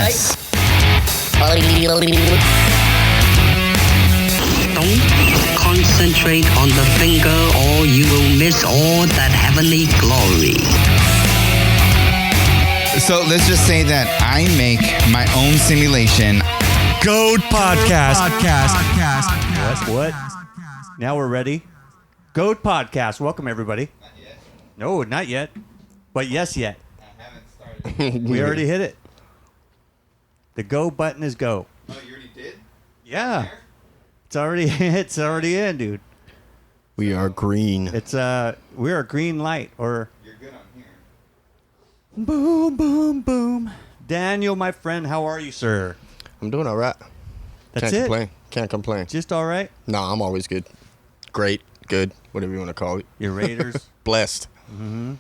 Yes. Don't concentrate on the finger or you will miss all that heavenly glory. So let's just say that I make my own simulation. GOAD Podcast. Yes, what? Now we're ready. GOAD Podcast. Welcome, everybody. Not yet. No, not yet. But yes, yet. I haven't started. We already hit it. The go button is go. Oh, you already did? Yeah. It's already in, dude. We are green. We're a green light or You're good on here. boom, boom, boom. Daniel, my friend, how are you, sir? I'm doing all right. That's Can't it? complain. Can't complain. Just all right? No, I'm always good. Great, good, whatever you want to call it. Your Raiders? Blessed. Mm-hmm.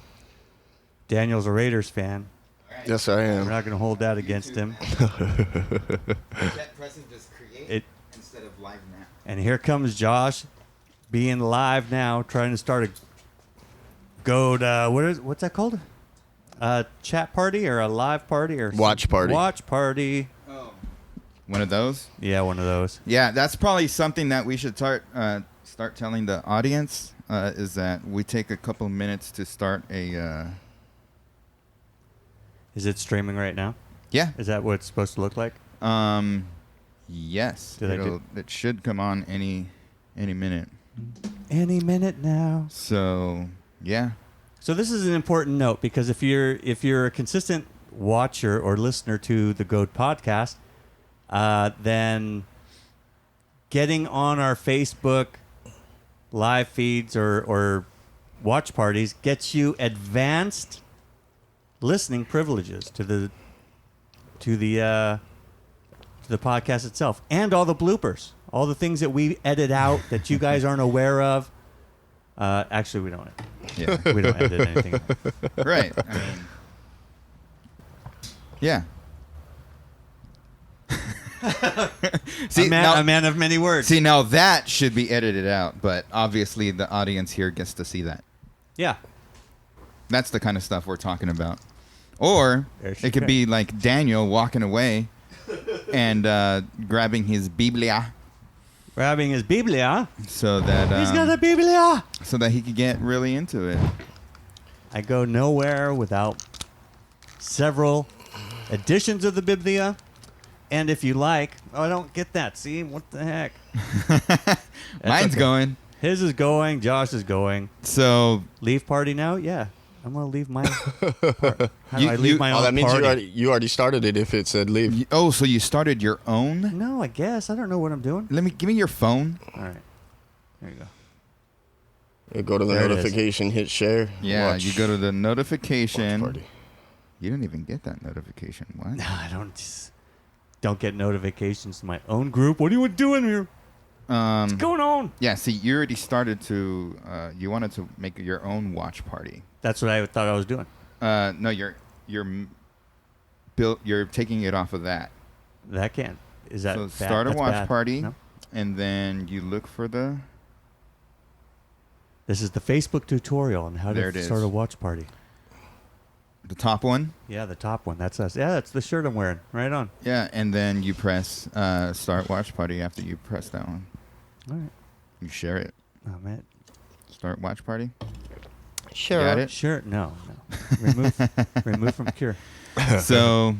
Daniel's a Raiders fan. Right. Yes, I We're am. not going to hold that against him. That pressing just create It- instead of live now. And here comes Josh being live now, trying to start a GOAD, what's that called? A chat party or a live party? Or Watch party. Watch party. Oh. One of those? Yeah, one of those. Yeah, that's probably something that we should start telling the audience is that we take a couple of minutes to start a... Is it streaming right now? Yeah. Is that what it's supposed to look like? Yes. Did I do- It should come on any minute. Any minute now. So, yeah. So this is an important note because if you're a consistent watcher or listener to the GOAD podcast, then getting on our Facebook live feeds or watch parties gets you advanced listening privileges to the podcast itself and all the bloopers, all the things that we edit out that you guys aren't aware of. Actually, we don't. Yeah. We don't edit anything. Right. I mean, yeah. See, a man of many words. See, now that should be edited out, but obviously the audience here gets to see that. Yeah. That's the kind of stuff we're talking about. Or There she it could goes. be like Daniel walking away and grabbing his Biblia Grabbing his Biblia. so that He's got a Biblia. so that he could get really into it. I go nowhere without several editions of the Biblia. And if you like, I don't get that. See, what the heck? Mine's okay. going. His is going. Josh is going. So Leave party now? Yeah. I'm going to leave my part. How do You- I leave you- my Oh, own that means party? you already started it if it said leave. so you started your own? No, I guess. I don't know what I'm doing. Give me your phone. All right. There you go. You go to the There it is. notification, hit share. Yeah, watch, you go to the watch notification. party. You didn't even get that notification. What? No, I don't get notifications to my own group. What are you doing here? What's going on? Yeah, see, you already started to. You wanted to make your own watch party. That's what I thought I was doing. No, you're taking it off of that. That can't. Is that So bad? start a That's watch bad. party, No? and then you look for the. This is the Facebook tutorial on how There to it start is. a watch party. The top one. Yeah, the top one. That's us. Yeah, that's the shirt I'm wearing. Right on. Yeah, and then you press start watch party after you press that one. All right. You share it. Oh, man. Start watch party. Sure. Got it? Sure. No. Remove from cure. So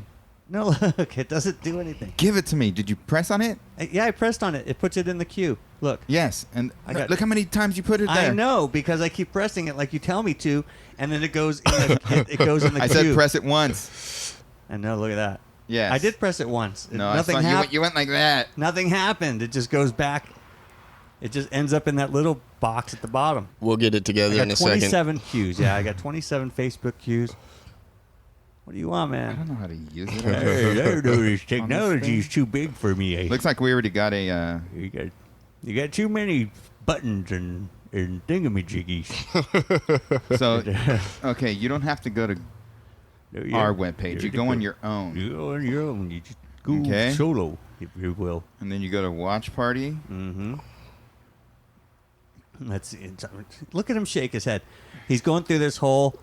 No, look. It doesn't do anything. give it to me. Did you press on it? Yeah, I pressed on it. It puts it in the queue. Look. Yes. And I got- look how many times you put it there. I know because I keep pressing it like you tell me to, and then it goes in the, it goes in the I queue. said press it once. I know. Look at that. Yes. I did press it once. No, I Nothing saw happened. you went like that. Nothing happened. It just goes back. It just ends up in that little box at the bottom. We'll get it I together got in a second. 27 queues. Yeah, I got 27 Facebook queues. What do you want, I man? don't know how to use it. Hey, I don't know. This thing. technology is too big for me. Eh? Looks like we already got a. You got too many buttons and thingamajiggies. So, okay, you don't have to go to our webpage. You go on your own. You go on your own. You just go Okay. solo, if you will. And then you go to watch party. Mm-hmm. Look at him shake his head. He's going through this whole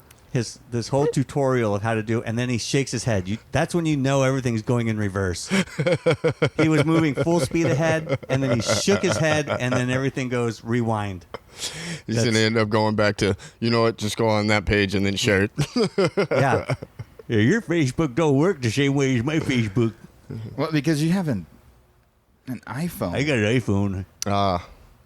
this whole tutorial of how to do it, and then he shakes his head. That's when you know everything's going in reverse. He was moving full speed ahead, and then he shook his head, and then everything goes rewind. He's going to end up going back to, you know what, just go on that page and then share it. Yeah. Yeah, your Facebook don't work the same way as my Facebook. Well, because you have an iPhone. I got an iPhone.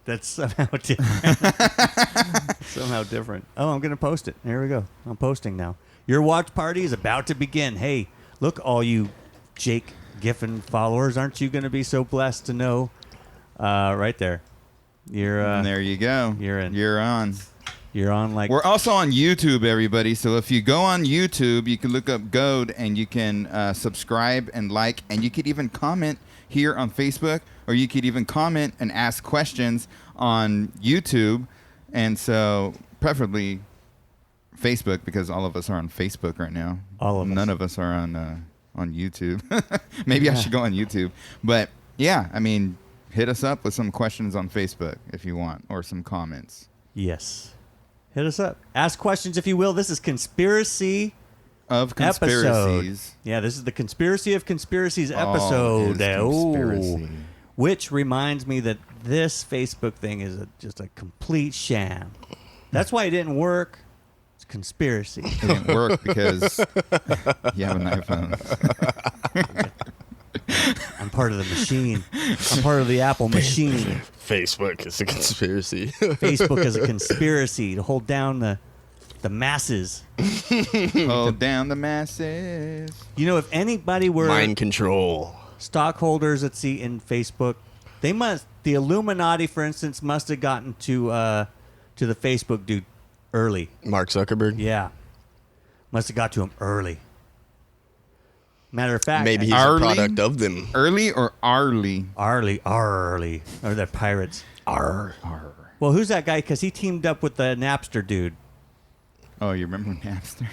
That's somehow different. Somehow different. Oh, I'm going to post it. Here we go. I'm posting now. Your watch party is about to begin. Hey, look, all you Jake Giffen followers, aren't you going to be so blessed to know? Right there. You're. And there you go. You're in. You're on. You're on like. We're also on YouTube, everybody. So if you go on YouTube, you can look up GOAD and you can subscribe and like, and you could even comment here on Facebook, or you could even comment and ask questions on YouTube. And so preferably Facebook, because all of us are on Facebook right now. All of us. None of us are on YouTube. Maybe I should go on YouTube. But yeah, I mean, hit us up with some questions on Facebook if you want, or some comments. Yes. Hit us up. Ask questions if you will. This is Conspiracy Of conspiracies. Episode. Yeah, this is the Conspiracy of Conspiracies episode. Conspiracy. Which reminds me that this Facebook thing is just a complete sham. That's why it didn't work. It's conspiracy. It didn't work because you have an iPhone. I'm part of the machine. I'm part of the Apple machine. Facebook is a conspiracy. Facebook is a conspiracy to hold down the masses. Hold down the masses. You know, if anybody were Mind control. stockholders at sea in Facebook, the Illuminati, for instance, must have gotten to the Facebook dude early. Mark Zuckerberg. Yeah, must have got to him early. Matter of fact, Maybe he's Arlie? a product of them. Early or Arlie? Arlie, or they're pirates. Arr. Well, who's that guy? Because he teamed up with the Napster dude. Oh, you remember Napster?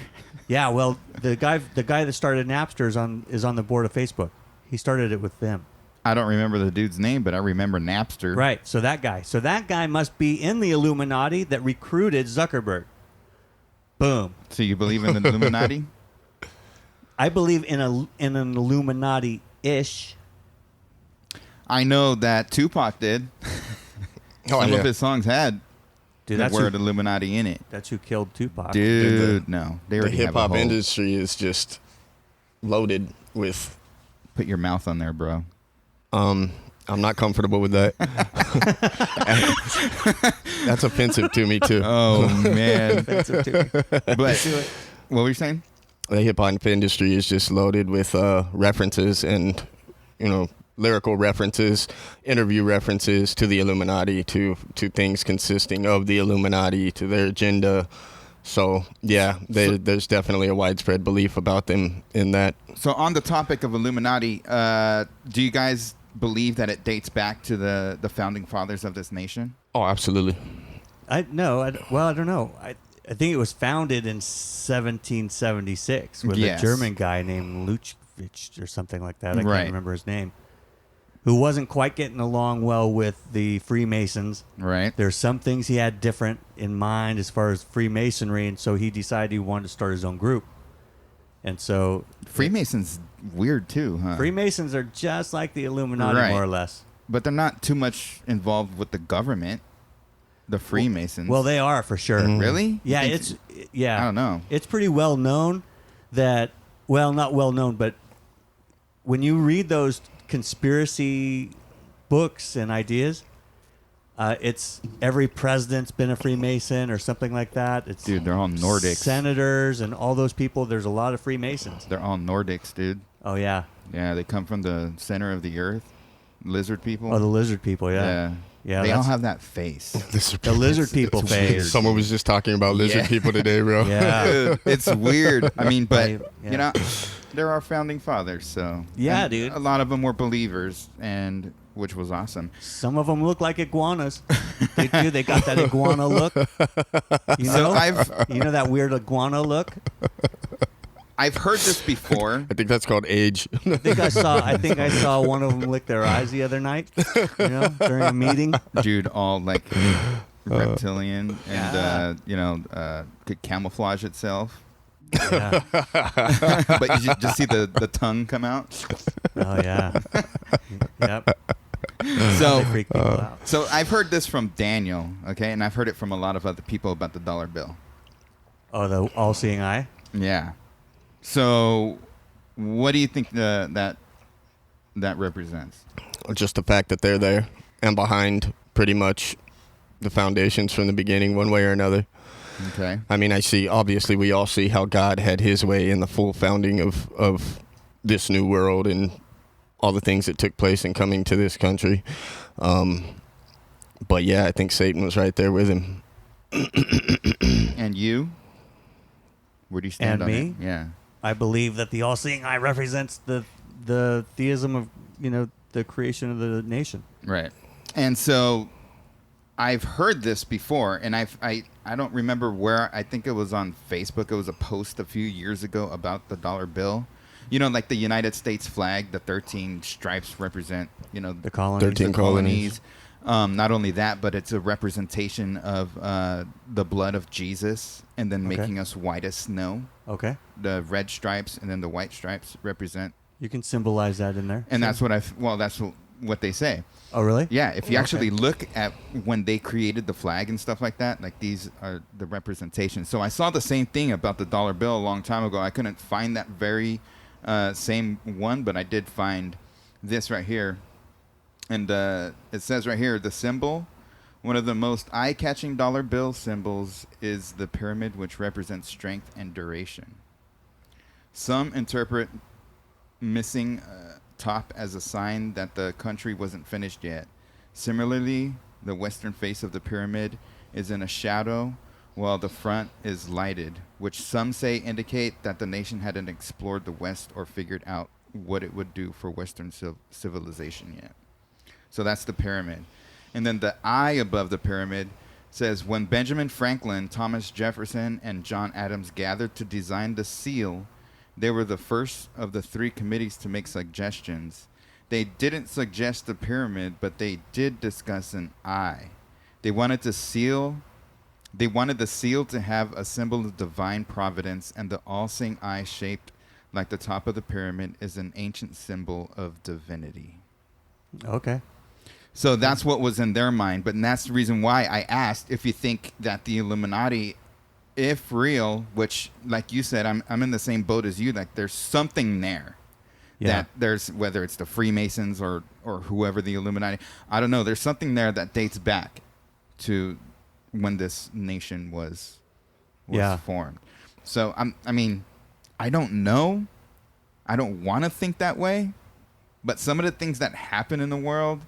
Yeah, well, the guy that started Napster is on the board of Facebook. He started it with them. I don't remember the dude's name, but I remember Napster. Right. So that guy must be in the Illuminati that recruited Zuckerberg. Boom. So you believe in the Illuminati? I believe in an Illuminati-ish. I know that Tupac did. Some of his songs had Dude, the that's word who, Illuminati in it. that's who killed Tupac. Dude, no. They The already have hip a hop whole- industry is just loaded with. Put your mouth on there, bro. I'm not comfortable with that. That's offensive to me too. Oh, man. Offensive to me. But what were you saying? The hip hop industry is just loaded with references and, lyrical references, interview references to the Illuminati, to things consisting of the Illuminati, to their agenda. So, yeah, there's definitely a widespread belief about them in that. So on the topic of Illuminati, do you guys believe that it dates back to the founding fathers of this nation? Oh, absolutely. I don't know. I think it was founded in 1776 with Yes. a German guy named Luchvich or something like that. I Right. can't remember his name. Who wasn't quite getting along well with the Freemasons. Right. There's some things he had different in mind as far as Freemasonry, and so he decided he wanted to start his own group. And so Freemasons weird too, huh? Freemasons are just like the Illuminati, Right. more or less. But they're not too much involved with the government. The Freemasons. Well, they are for sure. Really? Yeah, You think- yeah. I don't know. It's pretty well known that, well, not well known, but when you read those conspiracy books and ideas, it's every president's been a Freemason or something like that. It's Dude, they're all Nordics. senators and all those people. There's a lot of Freemasons. They're all Nordics, dude. Oh yeah. Yeah, they come from the center of the earth. Lizard people. Oh, the lizard people. Yeah. Yeah. They all that's have that face. the lizard people phase. Someone was just talking about lizard Yeah. people today, bro. Yeah. Dude, it's weird. I mean, but, Yeah. you know, they're our founding fathers, so. Yeah, and dude. A lot of them were believers, and which was awesome. Some of them look like iguanas. They do. They got that iguana look. You know, So you know that weird iguana look. I've heard this before. I think that's called age. I think I saw one of them lick their eyes the other night. You know, during a meeting. Dude, all like reptilian and, Yeah. could camouflage itself. Yeah. But you just see the tongue come out. Oh yeah. Yep. So They freak people out. So I've heard this from Daniel, okay, and I've heard it from a lot of other people about the dollar bill. Oh, the all-seeing eye. Yeah. So what do you think that represents? Just the fact that they're there and behind pretty much the foundations from the beginning, one way or another. Okay. I mean, obviously we all see how God had his way in the full founding of this new world and all the things that took place in coming to this country. But yeah, I think Satan was right there with him. And you? Where do you stand And on me? it? Yeah. I believe that the all-seeing eye represents the theism of the creation of the nation. Right. And so I've heard this before, and I don't remember where. I think it was on Facebook. It was a post a few years ago about the dollar bill. Like the United States flag, the 13 stripes represent, The colonies. 13 colonies. Not only that, but it's a representation of the blood of Jesus, and then Okay. making us white as snow. Okay. The red stripes and then the white stripes represent, You can symbolize that in there. and that's what they say. Oh, really? Yeah, if you Okay. actually look at when they created the flag and stuff like that, like these are the representations. So I saw the same thing about the dollar bill a long time ago. I couldn't find that very same one, but I did find this right here. And it says right here, the symbol, one of the most eye-catching dollar bill symbols is the pyramid, which represents strength and duration. Some interpret missing top as a sign that the country wasn't finished yet. Similarly, the western face of the pyramid is in a shadow while the front is lighted, which some say indicate that the nation hadn't explored the West or figured out what it would do for Western civilization yet. So that's the pyramid. And then the eye above the pyramid says, when Benjamin Franklin, Thomas Jefferson, and John Adams gathered to design the seal, they were the first of the three committees to make suggestions. They didn't suggest the pyramid, but they did discuss an eye. They wanted the seal to have a symbol of divine providence, and the all-seeing eye shaped like the top of the pyramid is an ancient symbol of divinity. Okay. So that's what was in their mind, but that's the reason why I asked if you think that the Illuminati, if real, which, like you said, I'm in the same boat as you, like there's something there. Yeah. That there's, whether it's the Freemasons or whoever the Illuminati, I don't know, there's something there that dates back to when this nation was formed. So I don't know. I don't want to think that way, but some of the things that happen in the world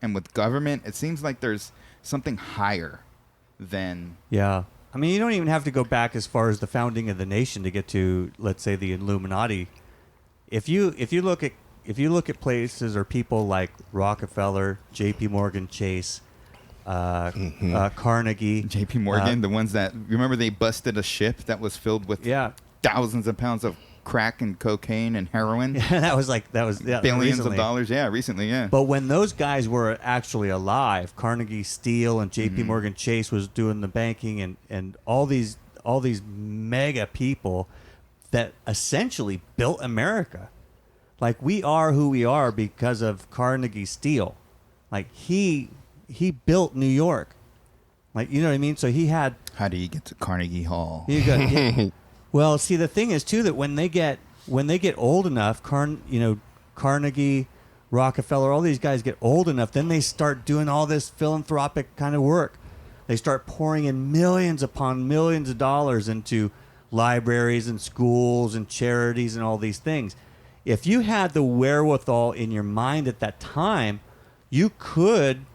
and with government, it seems like there's something higher than. Yeah. I mean, you don't even have to go back as far as the founding of the nation to get to, let's say, the Illuminati. If you look at places or people like Rockefeller, J.P. Morgan Chase, Carnegie, J.P. Morgan, the ones that, remember they busted a ship that was filled with thousands of pounds of crack and cocaine and heroin. that was billions recently. of dollars. Yeah, recently. Yeah. But when those guys were actually alive, Carnegie Steel and J.P. Morgan Chase was doing the banking, and all these mega people that essentially built America. Like, we are who we are because of Carnegie Steel. Like, he built New York. Like, you know what I mean? So he had. How do you get to Carnegie Hall? Well, see, the thing is too that when they get old enough, Carnegie, Rockefeller, all these guys get old enough, then they start doing all this philanthropic kind of work. They start pouring in millions upon millions of dollars into libraries and schools and charities and all these things. If you had the wherewithal in your mind at that time, you could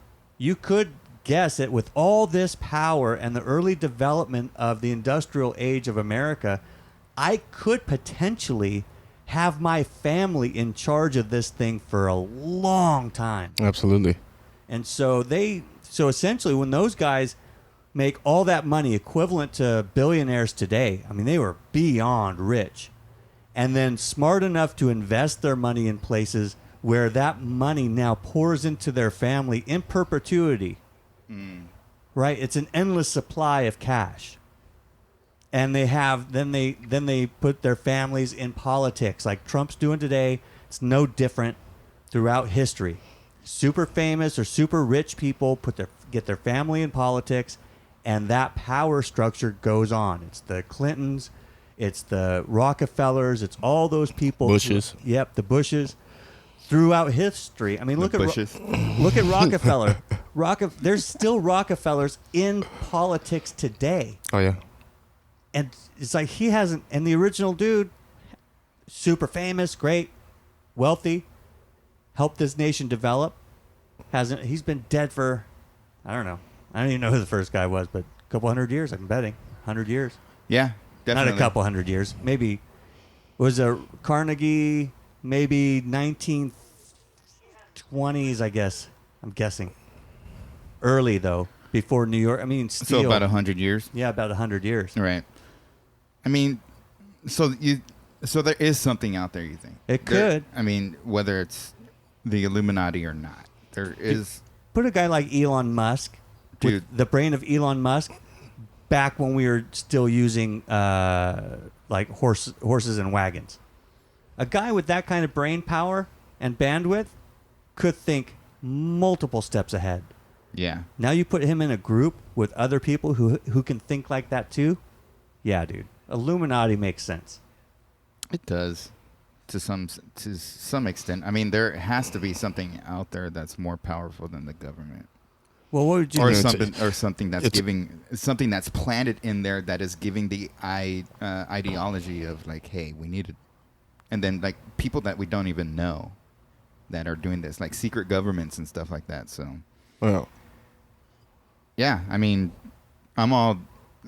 guess that with all this power and the early development of the industrial age of America, I could potentially have my family in charge of this thing for a long time. Absolutely. And so essentially when those guys make all that money equivalent to billionaires today, I mean, they were beyond rich, and then smart enough to invest their money in places where that money now pours into their family in perpetuity. Right? It's an endless supply of cash. And they have then they put their families in politics like Trump's doing today. It's no different throughout history. Super famous or super rich people get their family in politics, and that power structure goes on. It's the Clintons, it's the Rockefellers, it's all those people. Bushes. Yep, the Bushes. Throughout history, I mean, look Bushes. look at Rockefeller. There's still Rockefellers in politics today. Oh yeah. And it's like he hasn't, and the original dude, super famous, great, wealthy, helped this nation develop. He's been dead for, I don't know. I don't even know who the first guy was, but a couple hundred years, I'm betting. 100 years. Yeah, definitely. Not a couple hundred years. Maybe, was a Carnegie, maybe 1920s, I guess. I'm guessing. Early, though, before New York. I mean, steel. So about 100 years. Yeah, about 100 years. Right. I mean, so there is something out there, you think? It could. I mean, whether it's the Illuminati or not, there is. Put a guy like Elon Musk, Dude. with the brain of Elon Musk, back when we were still using like horses and wagons. A guy with that kind of brain power and bandwidth could think multiple steps ahead. Yeah. Now you put him in a group with other people who can think like that too. Yeah, dude. Illuminati makes sense. It does, to some extent. I mean, there has to be something out there that's more powerful than the government, Well, what would you or do? something that's giving something that's planted in there that is giving the ideology of like, hey, we need it, and then like people that we don't even know that are doing this, like secret governments and stuff like that. So, Well, yeah, I mean, I'm all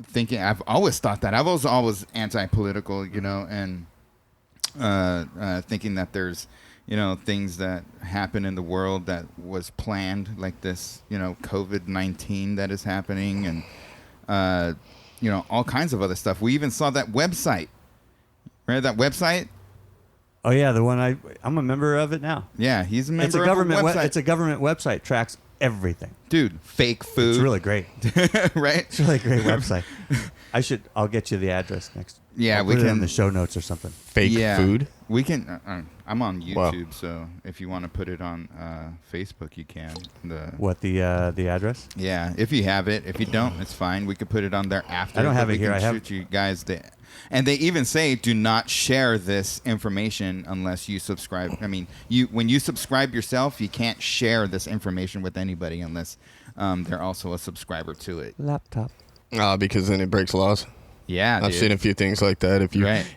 thinking. I've always thought that. I was always anti-political, you know, and thinking that there's, you know, things that happen in the world that was planned, like this, you know, COVID-19 that is happening, and you know, all kinds of other stuff. We even saw that website. Right, that website. Oh yeah, the one I'm a member of it now. Yeah, he's a member It's a of government. a website. It's a government website. Tracks everything. Dude, fake food. It's really great. Right? It's a really great website. I'll get you the address next. Yeah, I'll we put it can in the show notes or something. fake food. We can. I'm on Wow. YouTube, so if you want to put it on Facebook, you can. What the address? Yeah, if you have it. If you don't, it's fine. We could put it on there after. I don't have but it we here. can I have- shoot you guys and they even say do not share this information unless you subscribe. I mean, when you subscribe yourself, you can't share this information with anybody unless they're also a subscriber to it. Laptop. Because then it breaks laws. Yeah, I've dude. seen a few things like that.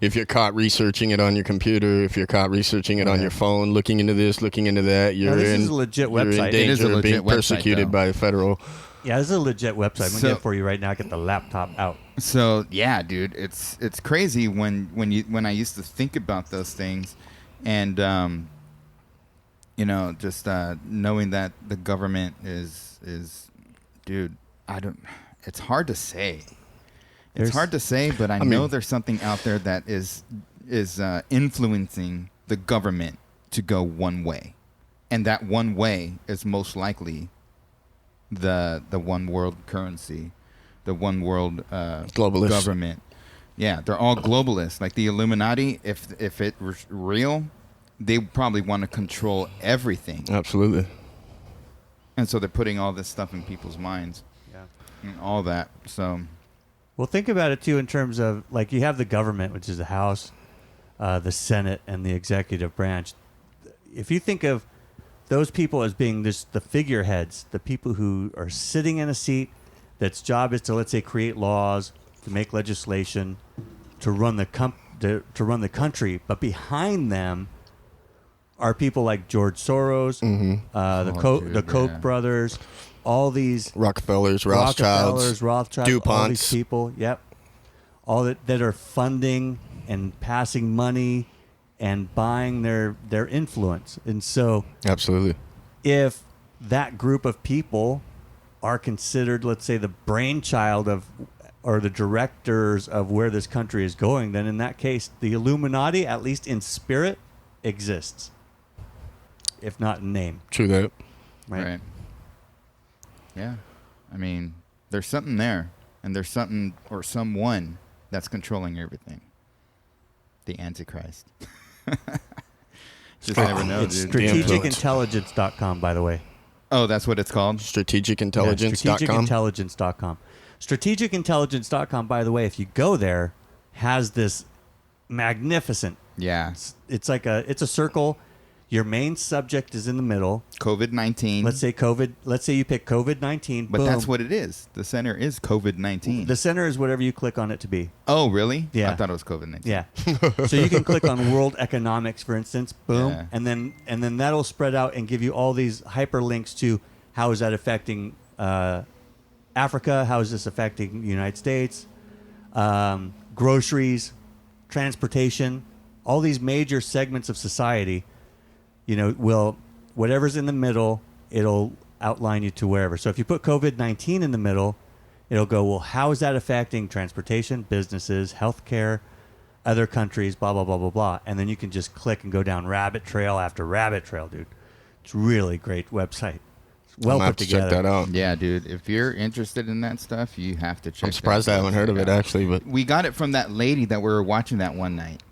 If you're caught researching it on your computer, if you're caught researching it on your phone, looking into this, looking into that, you're this in is a legit you're in website. danger It is a of legit being website, persecuted though. by federal. Yeah, this is a legit website. I'm gonna So- get it for you right now. Get the laptop out. So yeah, dude, it's crazy when I used to think about those things, and you know, just knowing that the government is, dude, it's hard to say. It's hard to say, but I know mean- there's something out there that is influencing the government to go one way, and that one way is most likely the one world currency, the one world Globalist. government. Yeah, they're all globalists. Like the Illuminati, if it was real, they probably want to control everything, Absolutely. and so they're putting all this stuff in people's minds, Yeah. and all that. So Well, think about it too in terms of like you have the government, which is the House, the Senate, and the executive branch. If you think of those people as being the figureheads, the people who are sitting in a seat that's job is to, let's say, create laws, to make legislation, to run the to run the country, but behind them are people like George Soros, the Koch yeah. brothers, all these Rockefellers, Rothschilds, all these DuPonts. people, yep, all that are funding and passing money and buying their influence. And so Absolutely. if that group of people are considered, let's say, the brainchild of or the directors of where this country is going, then in that case, the Illuminati, at least in spirit, exists, if not in name. True that. right. Yeah, I mean, there's something there, and there's something or someone that's controlling everything. The Antichrist. Just never know, it's dude. Strategicintelligence.com, by the way. Oh, that's what it's called? Strategicintelligence.com. Strategicintelligence.com. Strategicintelligence.com, by the way, if you go there, has this magnificent. Yeah. It's a circle. Your main subject is in the middle. COVID-19. Let's say you pick COVID-19. But boom. that's what it is. The center is COVID-19. The center is whatever you click on it to be. Oh, really? Yeah. I thought it was COVID-19. Yeah. So you can click on world economics, for instance, boom, Yeah. and then that'll spread out and give you all these hyperlinks to how is that affecting Africa, how is this affecting the United States, groceries, transportation, all these major segments of society. Whatever's in the middle, it'll outline you to wherever. So if you put COVID-19 in the middle, it'll go, well, how is that affecting transportation, businesses, healthcare, other countries, blah, blah, blah, blah, blah. And then you can just click and go down rabbit trail after rabbit trail, dude. It's really great website. It's well I'm put to check together. that out. Yeah, dude. If you're interested in that stuff, you have to check I'm surprised that I haven't heard of it, out. actually. But We got it from that lady that we were watching that one night.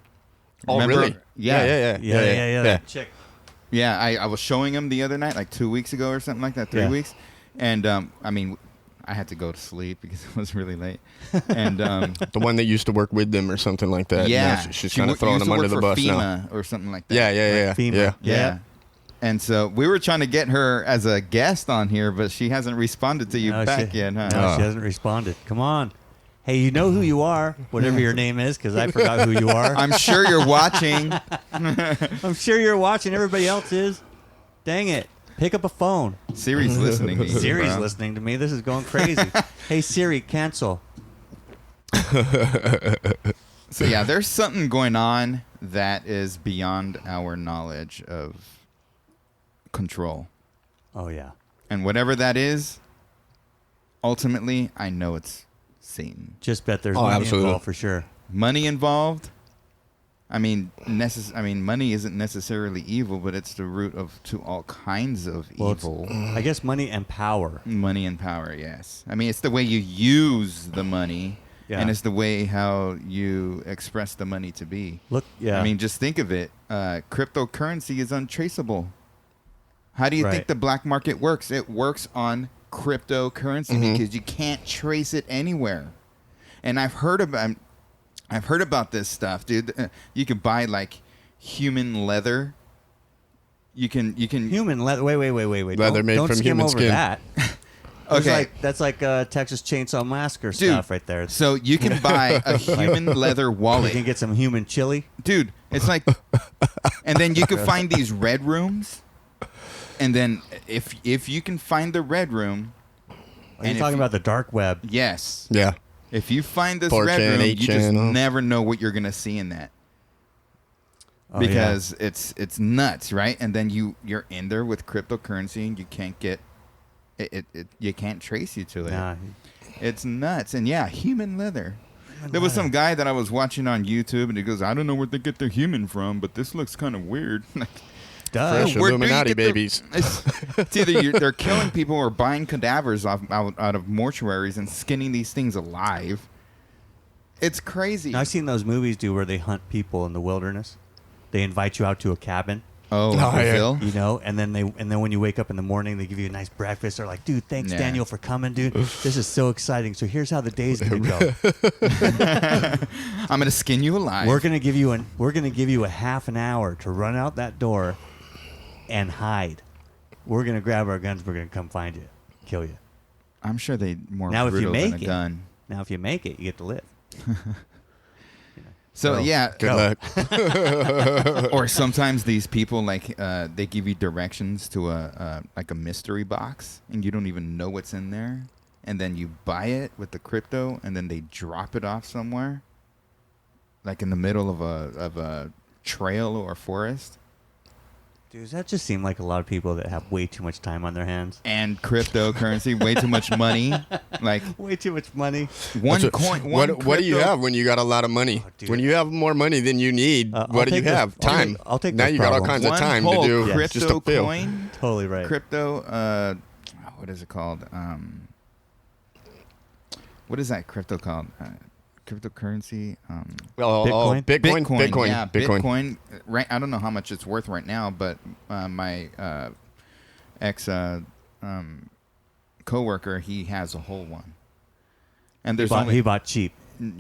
oh, Remember? really? Yeah. Yeah. That chick. Yeah, I was showing him the other night, like 2 weeks ago or something like that, 3 Yeah. weeks. And, I had to go to sleep because it was really late. And The one that used to work with them or something like that. yeah, Now she's she kind of throwing used them to under work the for bus FEMA now. or something like that. Yeah. FEMA. Yeah. Yeah. And so we were trying to get her as a guest on here, but she hasn't responded to you back yet, huh? No, she hasn't responded. Come on. Hey, you know who you are, whatever your name is, because I forgot who you are. I'm sure you're watching. I'm sure you're watching. Everybody else is. Dang it. Pick up a phone. Siri's listening to you. Siri's bro. listening to me. This is going crazy. Hey, Siri, cancel. So yeah, there's something going on that is beyond our knowledge of control. Oh, yeah. And whatever that is, ultimately, I know it's Satan. Just bet there's Oh, money absolutely. involved for sure. Money involved. Money isn't necessarily evil, but it's the root to all kinds of evil. I guess money and power. Money and power, yes. It's the way you use the money, Yeah. and it's the way how you express the money to be. Look, yeah. Just think of it. Cryptocurrency is untraceable. How do you think Right. the black market works? It works on cryptocurrency because you can't trace it anywhere. And I've heard about this stuff, dude. You can buy like human leather. You can human leather. Wait. Leather Don't- made don't from skim human over skin. that. Okay. That's like Texas Chainsaw Massacre Dude, stuff right there. So you can buy a human leather You wallet. can get some human chili. Dude, it's like, and then you can find these red rooms, and then if you can find the red room, Are and you if talking you- about the dark web? yes, Yeah. if you find this 4chan, red room, you 8chan, just huh? never know what you're gonna see in that Oh, because it's nuts, right? And then you're in there with cryptocurrency, and you can't get it. You can't trace you to it. Nah. It's nuts. And yeah, human leather. There was some guy that I was watching on YouTube, and he goes, "I don't know where they get their human from, but this looks kind of weird." Duh. Fresh Where do you Illuminati get the- babies. It's either they're killing people or buying cadavers out of mortuaries and skinning these things alive. It's crazy. Now, I've seen those movies, where they hunt people in the wilderness. They invite you out to a cabin, Oh, yeah. Brazil? and then when you wake up in the morning, they give you a nice breakfast. They're like, "Dude, thanks, Yeah. Daniel, for coming, dude. This is so exciting. So here's how the day's gonna go. I'm gonna skin you alive. We're gonna give you a half an hour to run out that door and hide. We're gonna grab our guns. We're gonna come find you, kill you. I'm sure they more Now, if you brutal than make a it, gun. Now, if you make it, you get to live. So Go. yeah, Good No. luck. or sometimes these people they give you directions to a mystery box, and you don't even know what's in there, and then you buy it with the crypto, and then they drop it off somewhere, like in the middle of a trail or a forest. Dude, does that just seem like a lot of people that have way too much time on their hands? And cryptocurrency, way too much money, like Way too much money. one So, coin. what do you have when you got a lot of money? Oh, dude. When you have more money than you need, I'll what do you take this- have? I'll Time. take- I'll take now this you got all problem. kinds of One time to whole do crypto just a fill. coin. Totally right. Crypto. What is it called? What is that crypto called? cryptocurrency. Bitcoin. Yeah, Bitcoin. Right. I don't know how much it's worth right now, but my ex coworker, he has a whole one. And there's he bought cheap.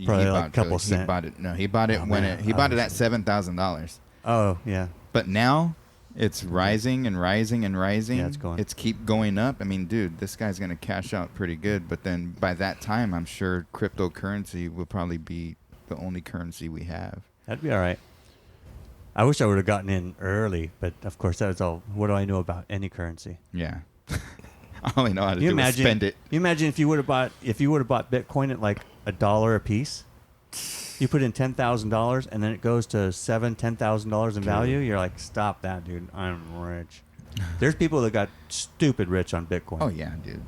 Probably like a couple cents. He bought it. No, he bought it he bought it at $7,000. Oh yeah. But now it's rising and rising and rising. Yeah, it's going. It's keep going up. I mean, dude, this guy's gonna cash out pretty good. But then by that time, I'm sure cryptocurrency will probably be the only currency we have. That'd be all right. I wish I would have gotten in early, but of course that was all. What do I know about any currency? Yeah. I only know how to do is spend it. You imagine if you would have bought Bitcoin at like $1 a piece, you put in $10,000 and then it goes to $10,000 in value. You're like, stop that, dude. I'm rich. There's people that got stupid rich on Bitcoin. Oh yeah, dude.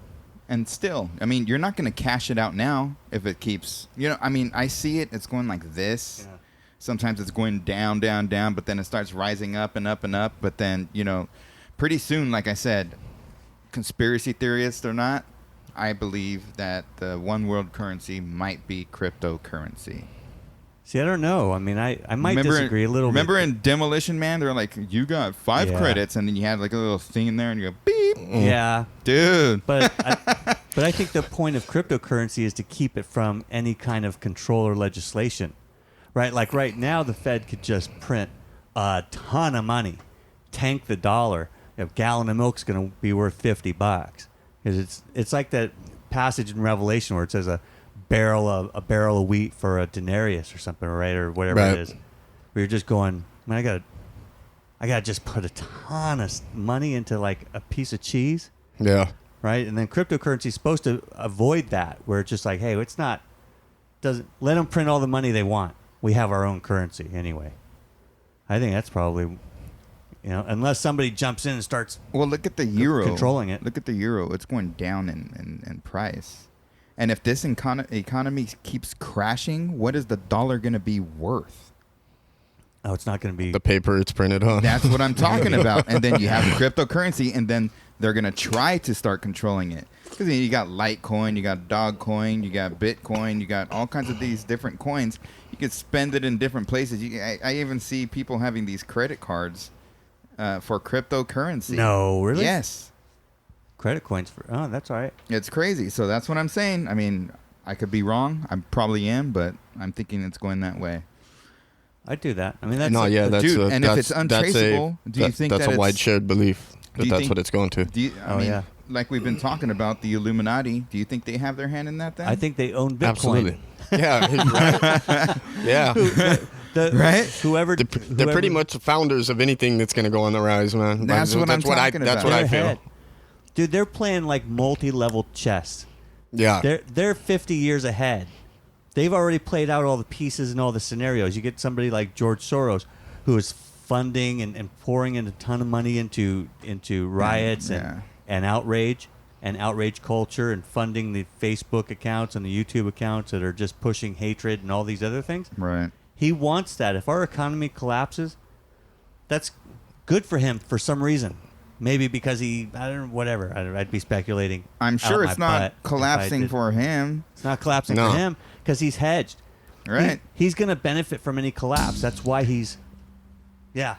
And still, I mean, you're not going to cash it out now if it keeps. I mean, I see it. It's going like this. Yeah. Sometimes it's going down, down, down, but then it starts rising up and up and up. But then, pretty soon, like I said, conspiracy theorists or not, I believe that the one world currency might be cryptocurrency. See, I don't know. I mean, I might disagree a little bit. Remember in Demolition Man, they're like, you got 5 credits, and then you had like a little thing in there, and you go, beep. Yeah. Dude. But I think the point of cryptocurrency is to keep it from any kind of control or legislation. Right? Like right now, the Fed could just print a ton of money, tank the dollar. A gallon of milk's going to be worth $50 because it's like that passage in Revelation where it says a barrel of wheat for a denarius or something, right, or whatever it is. Where you're just going, man, I got to just put a ton of money into like a piece of cheese. Yeah. Right, and then cryptocurrency is supposed to avoid that, where it's just like, hey, doesn't let them print all the money they want. We have our own currency anyway. I think that's probably. Unless somebody jumps in and starts. Well, look at the euro. Controlling it. Look at the euro. It's going down in price. And if this economy keeps crashing, what is the dollar going to be worth? Oh, it's not going to be. The paper it's printed on. That's what I'm talking about. And then you have cryptocurrency, and then they're going to try to start controlling it. Because you got Litecoin, you got Dogcoin, you got Bitcoin, you got all kinds of these different coins. You can spend it in different places. I even see people having these credit cards. For cryptocurrency. No, really? Yes. Credit coins that's all right. It's crazy. So that's what I'm saying. I mean, I could be wrong. I probably am, but I'm thinking it's going that way. I'd do that. I mean, that's dude. And if it's untraceable, do you think that's a wide shared belief that that's what it's going to? I mean, like we've been talking about the Illuminati. Do you think they have their hand in that? Then I think they own Bitcoin. Absolutely. Yeah. Right. Yeah. Right? They're pretty much the founders of anything that's going to go on the rise, man. That's what I'm talking about. That's what I feel. Dude, they're playing like multi-level chess. Yeah. They're 50 years ahead. They've already played out all the pieces and all the scenarios. You get somebody like George Soros, who is funding and pouring in a ton of money into riots and outrage culture and funding the Facebook accounts and the YouTube accounts that are just pushing hatred and all these other things. Right. He wants that. If our economy collapses, that's good for him for some reason. Maybe because whatever. I'd be speculating. I'm sure it's not collapsing for him. It's not collapsing for him because he's hedged. Right. He's going to benefit from any collapse. That's why he's, yeah.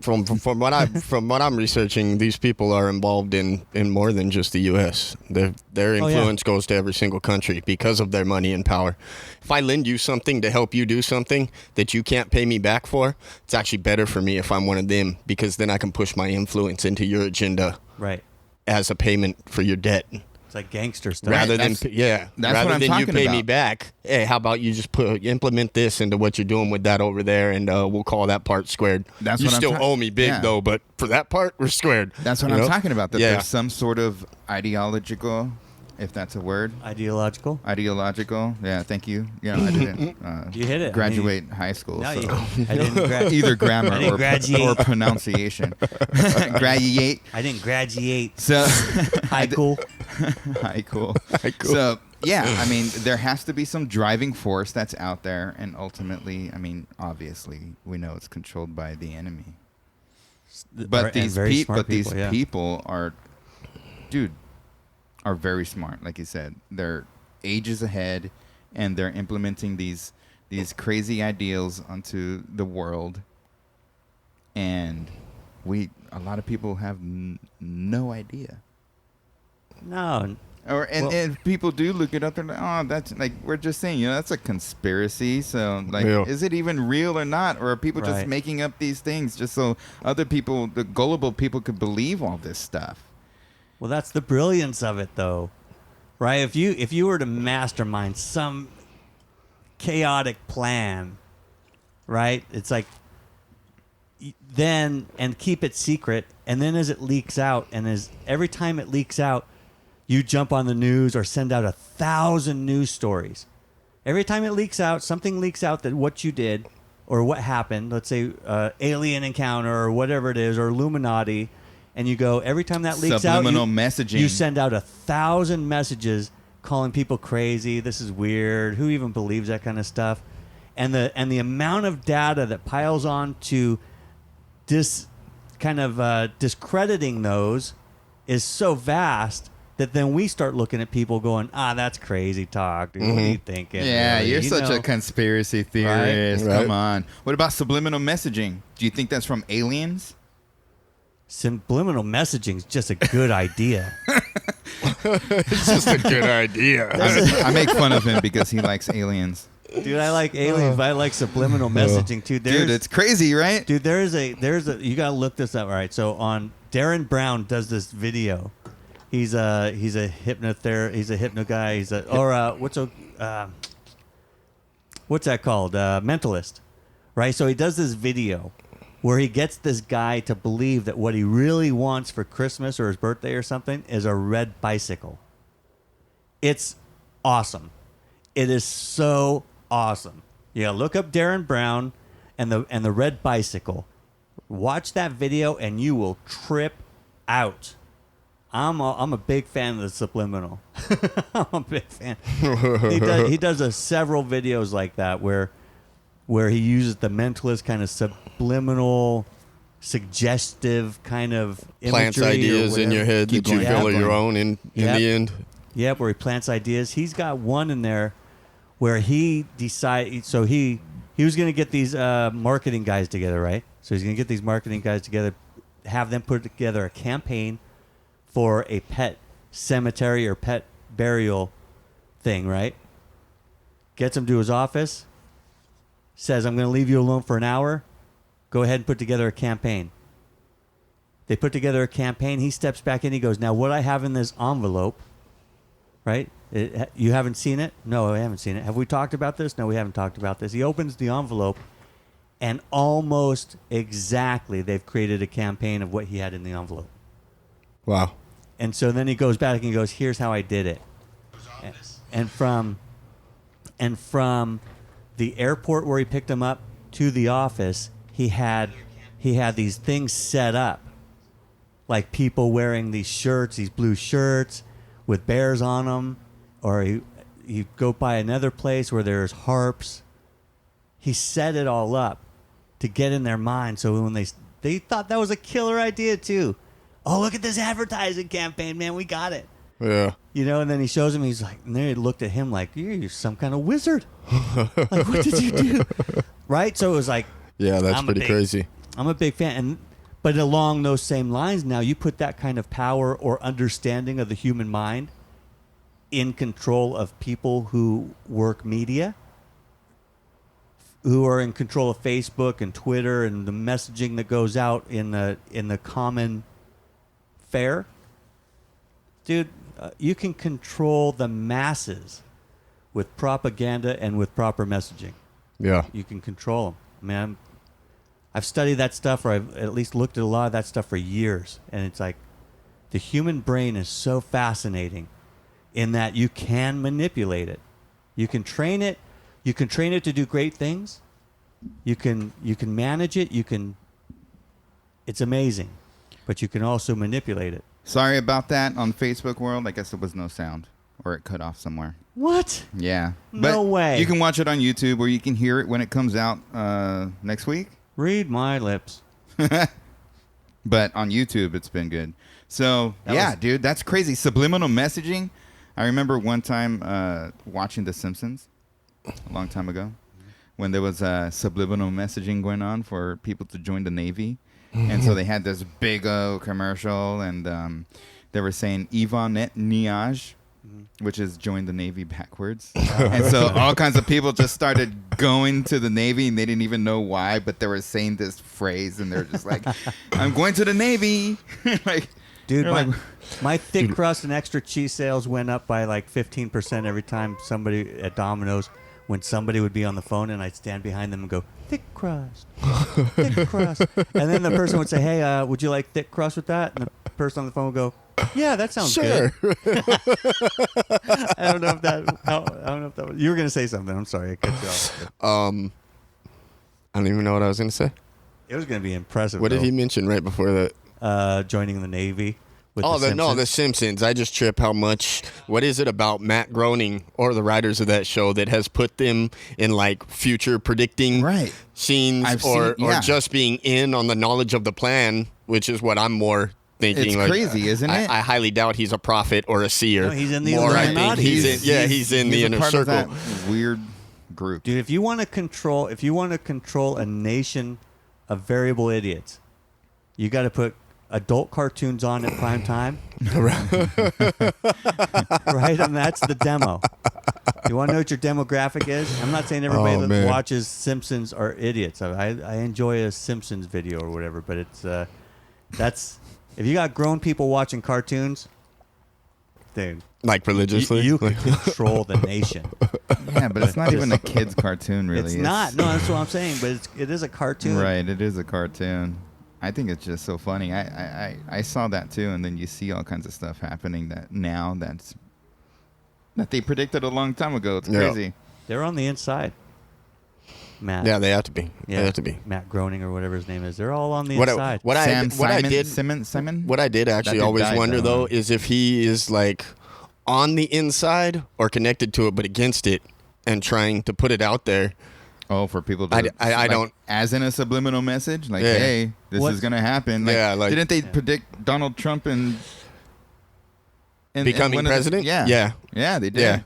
From what I'm researching, these people are involved in more than just the U.S. Their influence goes to every single country because of their money and power. If I lend you something to help you do something that you can't pay me back for, it's actually better for me if I'm one of them, because then I can push my influence into your agenda, right, as a payment for your debt. It's like gangster stuff. Rather that's than you pay me back, hey, how about you just implement this into what you're doing with that over there, and we'll call that part squared. That's you what still owe me big though, but for that part, we're squared. That's what I'm talking about. That there's some sort of ideological, if that's a word. Ideological. Yeah, thank you. I didn't you hit it. Graduate high school. No, so. I didn't either grammar or pronunciation. Graduate. I didn't graduate. So Haiku. So yeah, I mean, there has to be some driving force that's out there, and ultimately, I mean, obviously, we know it's controlled by the enemy. But these people are, dude, are very smart. Like you said, they're ages ahead, and they're implementing these crazy ideals onto the world, and a lot of people have no idea. No. And people do look it up. They're like, oh, that's like we're just saying, that's a conspiracy. So like, Yeah. is it even real or not? Or are people just Right. making up these things just so other people, the gullible people, could believe all this stuff? Well, that's the brilliance of it, though, right? If you were to mastermind some chaotic plan, right? It's like then and keep it secret, and then as it leaks out, and as every time it leaks out, you jump on the news or send out 1,000 news stories. Every time it leaks out, something leaks out that what you did or what happened, let's say alien encounter or whatever it is, or Illuminati, and you go, every time that leaks Subliminal out, messaging. you send out 1,000 messages calling people crazy. This is weird. Who even believes that kind of stuff? And the amount of data that piles on to discrediting those is so vast that then we start looking at people going, that's crazy talk, dude. What are you thinking? Yeah, really? you're You such know? a conspiracy theorist. Right. Come on. What about subliminal messaging? Do you think that's from aliens? Subliminal messaging is just a good idea. It's just a good idea. I make fun of him because he likes aliens. Dude, I like aliens, but I like subliminal messaging too. Dude, it's crazy, right? Dude, there's a you gotta look this up. All right, so on Darren Brown does this video. He's a hypnotherapist. He's a hypno guy. What's that called? Mentalist, right? So he does this video where he gets this guy to believe that what he really wants for Christmas or his birthday or something is a red bicycle. It's awesome. It is so awesome. Yeah, look up Darren Brown and the red bicycle. Watch that video and you will trip out. I'm a big fan of the subliminal. I'm a big fan. He does several videos like that where he uses the mentalist kind of subliminal, suggestive kind of imagery. Plants ideas in your head Keep that you going. feel are Yeah. your own in Yep. the end. Yep, where he plants ideas. He's got one in there where he decided. So he was going to get these marketing guys together, right? So he's going to get these marketing guys together, have them put together a campaign for a pet cemetery or pet burial thing, right? Gets him to his office, says, I'm going to leave you alone for an hour. Go ahead and put together a campaign. They put together a campaign. He steps back in. He goes, now what I have in this envelope, right? You haven't seen it? No, I haven't seen it. Have we talked about this? No, we haven't talked about this. He opens the envelope, and almost exactly they've created a campaign of what he had in the envelope. Wow. And so then he goes back and he goes, here's how I did it. And from the airport where he picked him up to the office, he had these things set up, like people wearing these shirts, these blue shirts with bears on them, or you go by another place where there's harps. He set it all up to get in their mind, so when they thought that was a killer idea too. Oh, look at this advertising campaign, man. We got it. Yeah. You know, and then he shows him, he's like, and then he looked at him like, you're some kind of wizard. Like, what did you do? Right? So it was like, Yeah, that's I'm a pretty big- crazy. I'm a big fan. But along those same lines now, you put that kind of power or understanding of the human mind in control of people who work media, who are in control of Facebook and Twitter and the messaging that goes out in the common fare. Dude, you can control the masses with propaganda and with proper messaging. Yeah. You can control them. Man, I've studied that stuff, or I've at least looked at a lot of that stuff for years. And it's like the human brain is so fascinating in that you can manipulate it. You can train it. You can train it to do great things. You can manage it. It's amazing. But you can also manipulate it. Sorry about that on Facebook world. I guess there was no sound, or it cut off somewhere. What? Yeah. No way. You can watch it on YouTube, or you can hear it when it comes out next week. Read my lips. But on YouTube, it's been good. So, That dude, that's crazy. Subliminal messaging. I remember one time watching The Simpsons, a long time ago, when there was subliminal messaging going on for people to join the Navy. And so they had this big commercial, and they were saying Yvonne Niage, which is join the Navy backwards. And so all kinds of people just started going to the Navy, and they didn't even know why, but they were saying this phrase, and they're just like, I'm going to the Navy. Like, Dude, they're like, my thick crust and extra cheese sales went up by like 15% every time somebody at Domino's, when somebody would be on the phone and I'd stand behind them and go, thick crust, thick crust. And then the person would say, hey, would you like thick crust with that? And the person on the phone would go, yeah, that sounds good. I don't know if that was, you were going to say something. I'm sorry. I cut you off. I don't even know what I was going to say. It was going to be impressive. What did he mention right before that? Joining the Navy. With The Simpsons. I just trip how much. What is it about Matt Groening or the writers of that show that has put them in like future predicting scenes, or just being in on the knowledge of the plan, which is what I'm more thinking. It's like, crazy, isn't it? I highly doubt he's a prophet or a seer. No, he's in the more, I Illuminati. think he's in the inner part circle. of that weird group. Dude, if you want to control a nation of variable idiots, you got to put adult cartoons on at prime time. Right? And that's the demo. You want to know what your demographic is? I'm not saying everybody that watches Simpsons are idiots. I enjoy a Simpsons video or whatever, but it's that's if you got grown people watching cartoons, dude, like religiously, you can control the nation. Yeah, but it's not even a kid's cartoon, really. It's not. No, that's what I'm saying. But it is a cartoon. Right, it is a cartoon. I think it's just so funny. I saw that too, and then you see all kinds of stuff happening that they predicted a long time ago. It's crazy. They're on the inside. Matt. Yeah, they have to be. Yeah. They have to be. Matt Groening or whatever his name is. They're all on the inside. Simon? What I did actually always wonder though is if he is like on the inside or connected to it but against it and trying to put it out there. Oh, for people to I don't, as in a subliminal message, like, hey, this is gonna happen. Like, didn't they predict Donald Trump and becoming president? Yeah, they did. Yeah.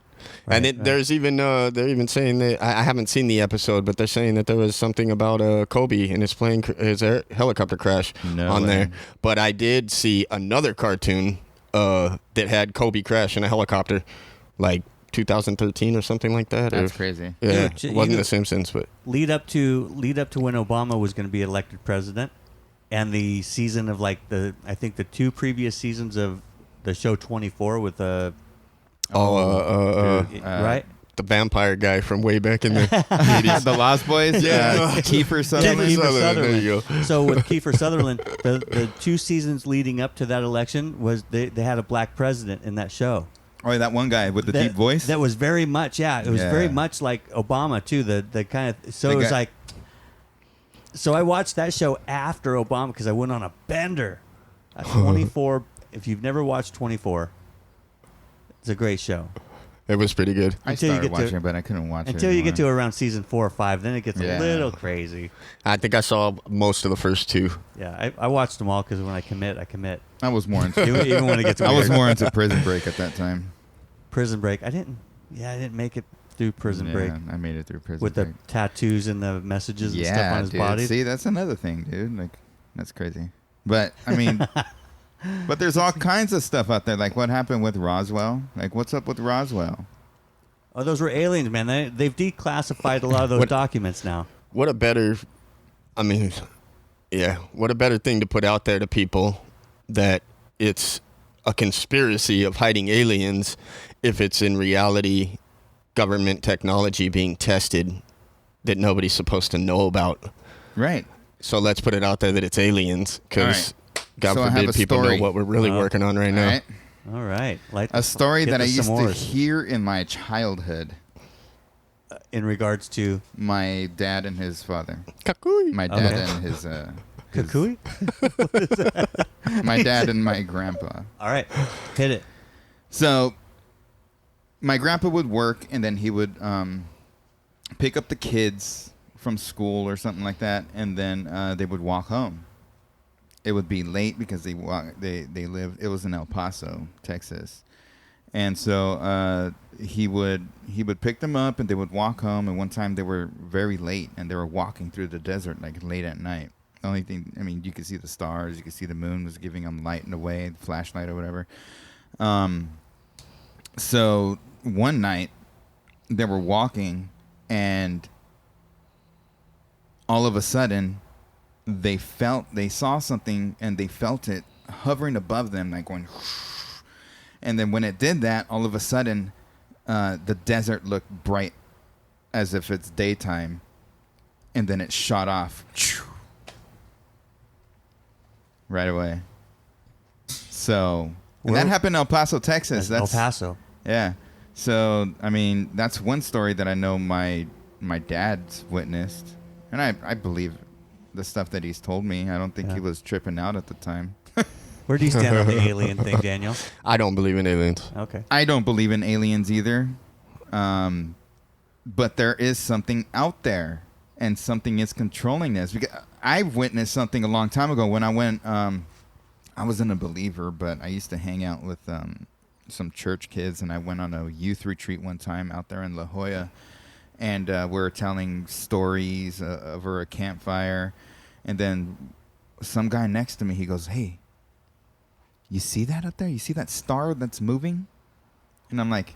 And there's even they're even saying that I haven't seen the episode, but they're saying that there was something about Kobe and his plane, his helicopter crash there. But I did see another cartoon that had Kobe crash in a helicopter, like 2013 or something like that. That's crazy. Yeah, Dude, it wasn't The Simpsons, but lead up to when Obama was going to be elected president, and the season of like I think the two previous seasons of the show 24 with right, the vampire guy from way back in the 80s. The Lost Boys. Kiefer Sutherland. There you go. So with Kiefer Sutherland, the two seasons leading up to that election was they had a black president in that show. Oh, that one guy with the deep voice? That was very much, it was very much like Obama, too. The kind of, so it was like, so I watched that show after Obama because I went on a bender. 24, if you've never watched 24, it's a great show. It was pretty good. I started watching it, but I couldn't watch it until you get to around season 4 or 5. Then it gets a little crazy. I think I saw most of the first two. Yeah, I watched them all because when I commit. I was more into even when it gets weird. I was more into Prison Break at that time. Prison Break. I didn't make it through Prison Break. I made it through Prison Break. With the tattoos and the messages and stuff on his body. See, that's another thing, dude. Like, that's crazy. But, I mean, but there's all kinds of stuff out there. Like, what happened with Roswell? Like, what's up with Roswell? Oh, those were aliens, man. They've declassified a lot of those documents now. What a better thing to put out there to people that it's a conspiracy of hiding aliens if it's in reality government technology being tested that nobody's supposed to know about. Right. So let's put it out there that it's aliens because God forbid people know what we're really working on right now. All right. A story that I used to hear in my childhood. In regards to? My dad and his father. Kakui. My dad and his... Kakui? My dad and my grandpa. All right. Hit it. So, my grandpa would work, and then he would pick up the kids from school or something like that, and then they would walk home. It would be late because they lived. It was in El Paso, Texas, And so he would pick them up, and they would walk home. And one time they were very late, and they were walking through the desert like late at night. The only thing, I mean, you could see the stars, you could see the moon was giving them light in a way, the flashlight or whatever. So one night they were walking, and all of a sudden they saw something, and they felt it hovering above them, like going. And then when it did that, all of a sudden, the desert looked bright, as if it's daytime, and then it shot off right away. So, and that happened in El Paso, Texas. That's El Paso. Yeah. So, I mean, that's one story that I know my dad's witnessed, and I believe the stuff that he's told me. I don't think he was tripping out at the time. Where do you stand on the alien thing, Daniel? I don't believe in aliens. Okay. I don't believe in aliens either. But there is something out there, and something is controlling this. Because I've witnessed something a long time ago when I went, I wasn't a believer, but I used to hang out with some church kids, and I went on a youth retreat one time out there in La Jolla, and we were telling stories over a campfire, and then some guy next to me, he goes, "Hey, you see that up there? You see that star that's moving?" And I'm like,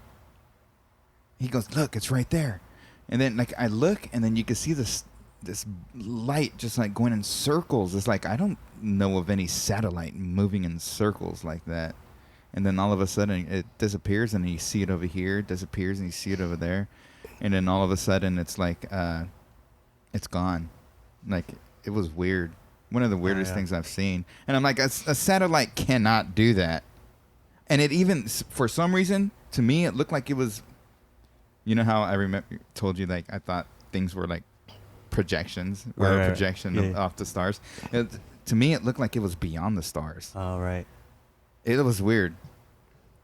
he goes, "Look, it's right there." And then like I look, and then you can see this light just like going in circles. It's like, I don't know of any satellite moving in circles like that. And then all of a sudden it disappears, and you see it over here, it disappears, and you see it over there. And then all of a sudden it's like, it's gone. Like, it was weird. One of the weirdest things I've seen. And I'm like, a satellite cannot do that. And it even, for some reason, to me, it looked like it was, you know how I told you, like, I thought things were like projections, a projection off the stars. To me, it looked like it was beyond the stars. Oh, right. It was weird.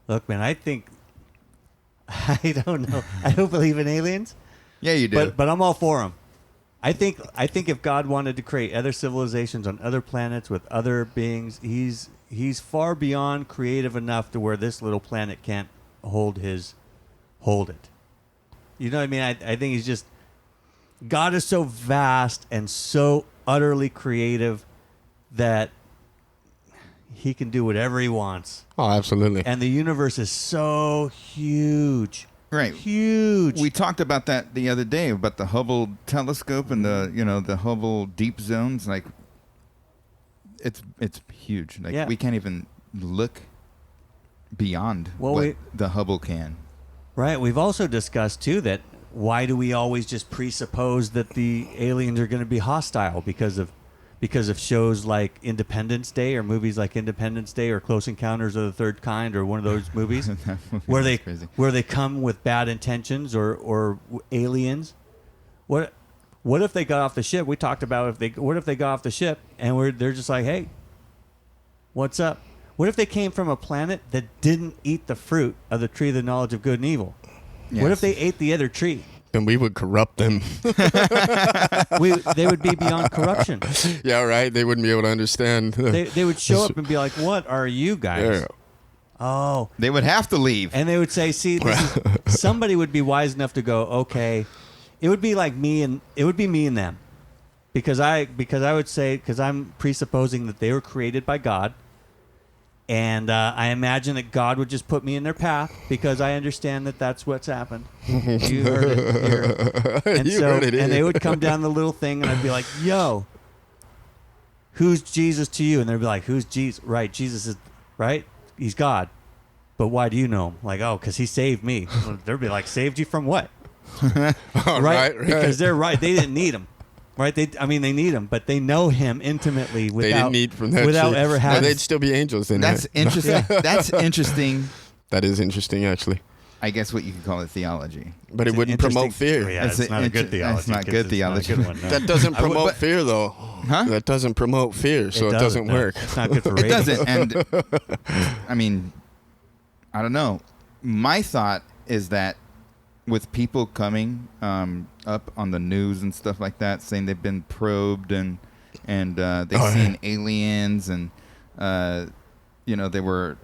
Look, man, I don't know. I don't believe in aliens. Yeah, you do. But I'm all for them. I think if God wanted to create other civilizations on other planets with other beings, he's far beyond creative enough to where this little planet can't hold it. You know what I mean? I think he's just, God is so vast and so utterly creative that he can do whatever he wants. Oh, absolutely. And the universe is so huge. Right. Huge. We talked about that the other day, about the Hubble telescope and the Hubble deep zones. Like, it's huge. Like, we can't even look beyond what the Hubble can. Right. We've also discussed too that why do we always just presuppose that the aliens are going to be hostile because of shows like Independence Day or movies like Independence Day or Close Encounters of the Third Kind or one of those movies where they come with bad intentions or aliens. What if they got off the ship? We talked about what if they got off the ship and they're just like, "Hey, what's up?" What if they came from a planet that didn't eat the fruit of the tree of the knowledge of good and evil? Yes. What if they ate the other tree? Then we would corrupt them. They would be beyond corruption. Yeah, right. They wouldn't be able to understand. They would show up and be like, "What are you guys?" Yeah. Oh, they would have to leave, and they would say, "See, somebody would be wise enough to go, okay." It would be like me and them, because I would say, because I'm presupposing that they were created by God. And I imagine that God would just put me in their path because I understand that that's what's happened. You heard it here. And and they would come down the little thing, and I'd be like, "Yo, who's Jesus to you?" And they'd be like, "Who's Jesus?" Right, Jesus is, right? He's God. But why do you know him? Like, "Oh, because he saved me." They'd be like, "Saved you from what?" right? Because they're right. They didn't need him. Right? They need him, but they know him intimately without, they didn't need from that without tree. ever having. No, they'd still be angels then. That's interesting. That's interesting. That is interesting, actually. I guess what you could call it theology. But it wouldn't promote fear. Yeah, it's not a good theology. It's not good theology. Not a good one, no. That doesn't promote fear, though. Huh? That doesn't promote fear, so it doesn't work. It's not good for ratings. It doesn't. And, I mean, I don't know. My thought is that with people coming up on the news and stuff like that, saying they've been probed and they've seen aliens and they were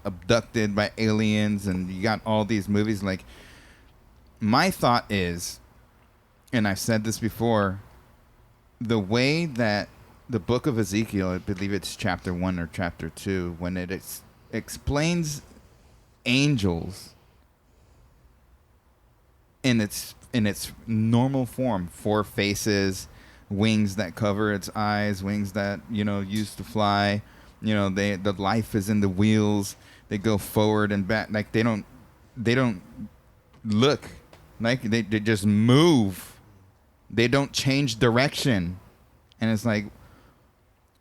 abducted by aliens, and you got all these movies. Like, my thought is, and I've said this before, the way that the book of Ezekiel, I believe it's chapter 1 or chapter 2, when it explains angels in its normal form, 4 faces, wings that cover its eyes, wings that used to fly. The life is in the wheels. They go forward and back. Like they don't look. Like they just move. They don't change direction. And it's like,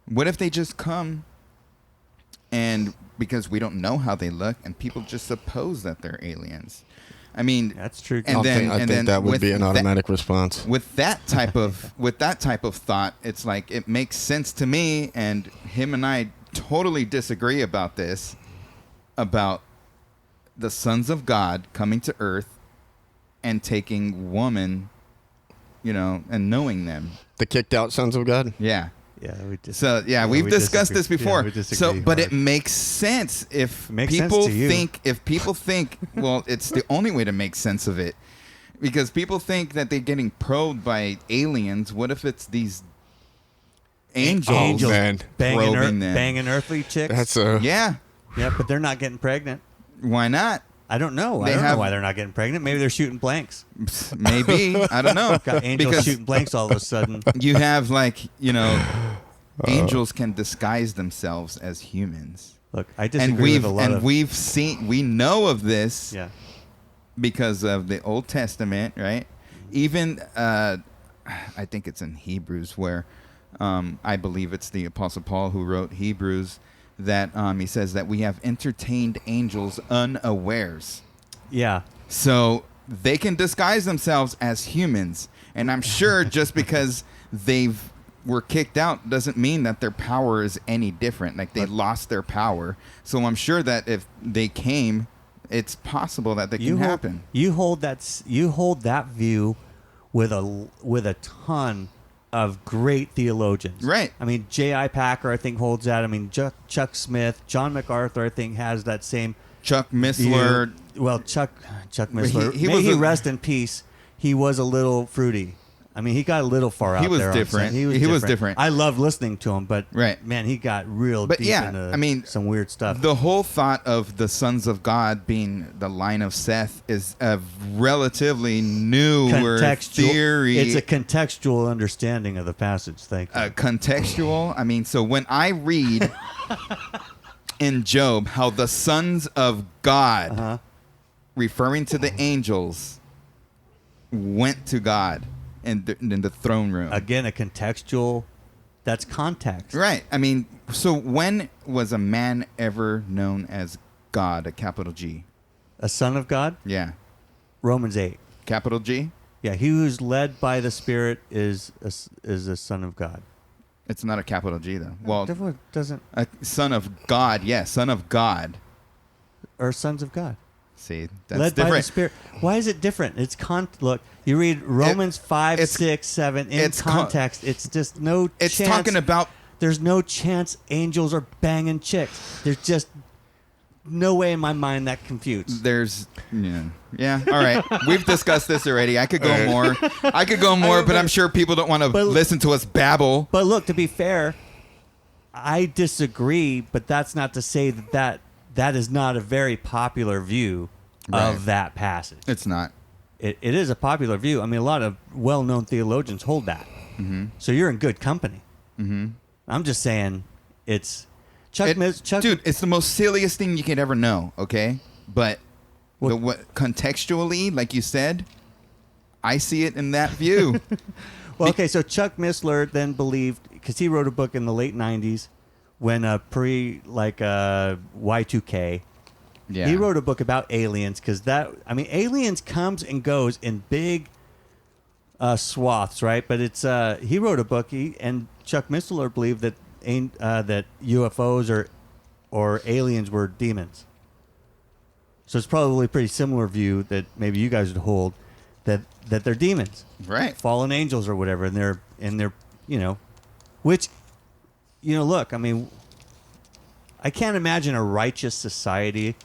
what if they just come, and because we don't know how they look, and people just suppose that they're aliens? I mean, that's true. And I think that would be an automatic response. With that type of thought, it's like, it makes sense to me. And him and I totally disagree about this, about the sons of God coming to Earth and taking woman, and knowing them. The kicked out sons of God? Yeah. Yeah, we've discussed this before. Yeah, we disagree but hard. it makes sense if people think, well, it's the only way to make sense of it, because people think that they're getting probed by aliens. What if it's these angels man. probing them? Banging earthly chicks? That's Yeah. Yeah, but they're not getting pregnant. Why not? I don't know. I don't know why they're not getting pregnant. Maybe they're shooting blanks. Maybe. I don't know. Got angels shooting blanks all of a sudden. You have, angels can disguise themselves as humans. Look, I disagree with a lot of... we know of this, yeah, because of the Old Testament, right? Even, I think it's in Hebrews, where I believe it's the Apostle Paul who wrote Hebrews, that he says that we have entertained angels unawares. Yeah. So they can disguise themselves as humans. And I'm sure just because were kicked out doesn't mean that their power is any different. Like, they lost their power. So I'm sure that if they came, it's possible that that can happen. You hold that view with a ton of great theologians. Right. I mean, J.I. Packer, I think, holds that. I mean, Chuck Smith, John MacArthur, I think, has that same... Chuck Missler. Well, Chuck Missler, may he rest in peace. He was a little fruity. I mean, he got a little far out there. He was different. He was different. I love listening to him, but right. man, he got real deep into some weird stuff. The whole thought of the sons of God being the line of Seth is a relatively newer theory. It's a contextual understanding of the passage. Thank you. Contextual? I mean, so when I read in Job how the sons of God, referring to the angels, went to God in the throne room. Again, a contextual, that's context. Right. I mean, so when was a man ever known as God, a capital G? A son of God? Yeah. Romans 8. Capital G? Yeah, he who's led by the Spirit is a son of God. It's not a capital G, though. Well, it doesn't. A son of God, yes, son of God. Or sons of God. See, that's led different. By the Spirit. Why is it different? It's look, you read Romans 5, 6, 7 in context. It's just no it's chance. Talking about... There's no chance angels are banging chicks. There's just no way in my mind that confused. There's... Yeah. All right. We've discussed this already. I could go more. But I'm sure people don't want to listen to us babble. But look, to be fair, I disagree, but that's not to say that is not a very popular view of that passage. It's not. It is a popular view. I mean, a lot of well-known theologians hold that. Mm-hmm. So you're in good company. Mm-hmm. I'm just saying it's... Chuck, dude, it's the most silliest thing you could ever know, okay? But contextually, like you said, I see it in that view. Well, okay, so Chuck Missler then believed, because he wrote a book in the late 90s, when Y2K. Yeah. He wrote a book about aliens, because aliens comes and goes in big swaths, right? But it's he wrote a book, and Chuck Missler believed that UFOs or aliens were demons. So it's probably a pretty similar view that maybe you guys would hold, that they're demons, right? Fallen angels or whatever, and they're which, look, I mean, I can't imagine a righteous society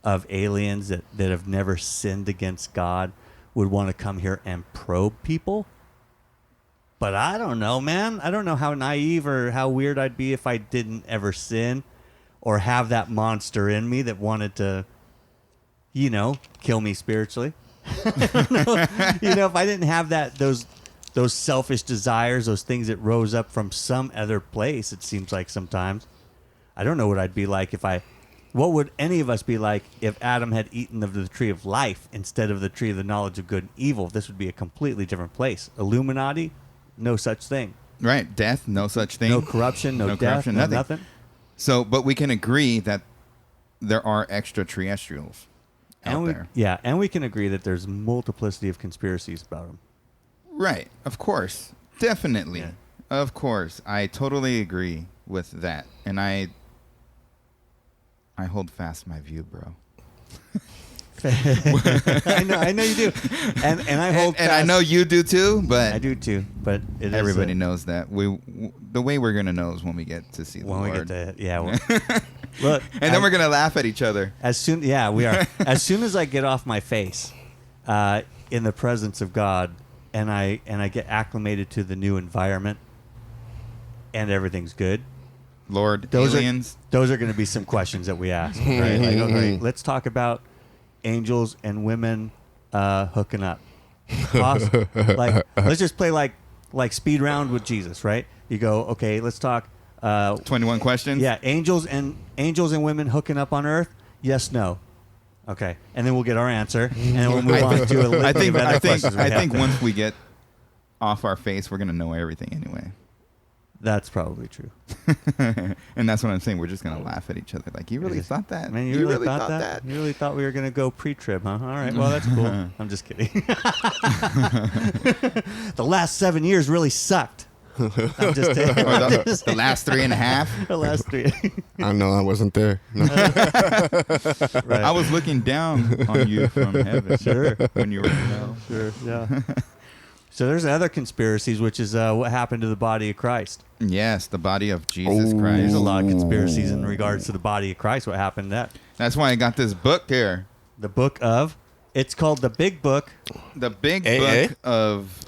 of aliens that have never sinned against God would want to come here and probe people. But I don't know, man. I don't know how naive or how weird I'd be if I didn't ever sin or have that monster in me that wanted to, kill me spiritually. If I didn't have those selfish desires, those things that rose up from some other place, it seems like sometimes. I don't know what I'd be like what would any of us be like if Adam had eaten of the tree of life instead of the tree of the knowledge of good and evil? This would be a completely different place. Illuminati, no such thing. Right. Death, no such thing. No corruption, no death, corruption, no nothing. So, but we can agree that there are extraterrestrials out there. Yeah, and we can agree that there's multiplicity of conspiracies about them. Right. Of course. Definitely. Yeah. Of course. I totally agree with that. And I hold fast my view, bro. I know you do, and I hold. And I know you do too, but I do too. But everybody knows that the way we're gonna know is when we get to see the Lord. We get to look, and then we're gonna laugh at each other. We are. As soon as I get off my face, in the presence of God, and I get acclimated to the new environment, and everything's good. Lord, aliens. Those are going to be some questions that we ask. Right? Like, okay, let's talk about angels and women hooking up. Let's just play like speed round with Jesus, right? You go, okay, let's talk 21 questions. Yeah, angels and women hooking up on Earth. Yes, no. Okay, and then we'll get our answer, and then we'll move on to a litany of other questions. I think once we get off our face, we're gonna know everything anyway. That's probably true. And that's what I'm saying. We're just going to laugh at each other. Like, you really thought that? Man, you really thought that? You really thought we were going to go pre-trib, huh? All right. Well, that's cool. I'm just kidding. The last 7 years really sucked. I'm just kidding. The last 3.5? The last 3. I know. I wasn't there. No. Right. I was looking down on you from heaven. Sure. When you were in hell. Sure, yeah. So there's other conspiracies, which is what happened to the body of Christ. Yes, the body of Jesus Christ. There's a lot of conspiracies in regards to the body of Christ. What happened to that? That's why I got this book here. The book of? It's called The Big Book. The Big Book of...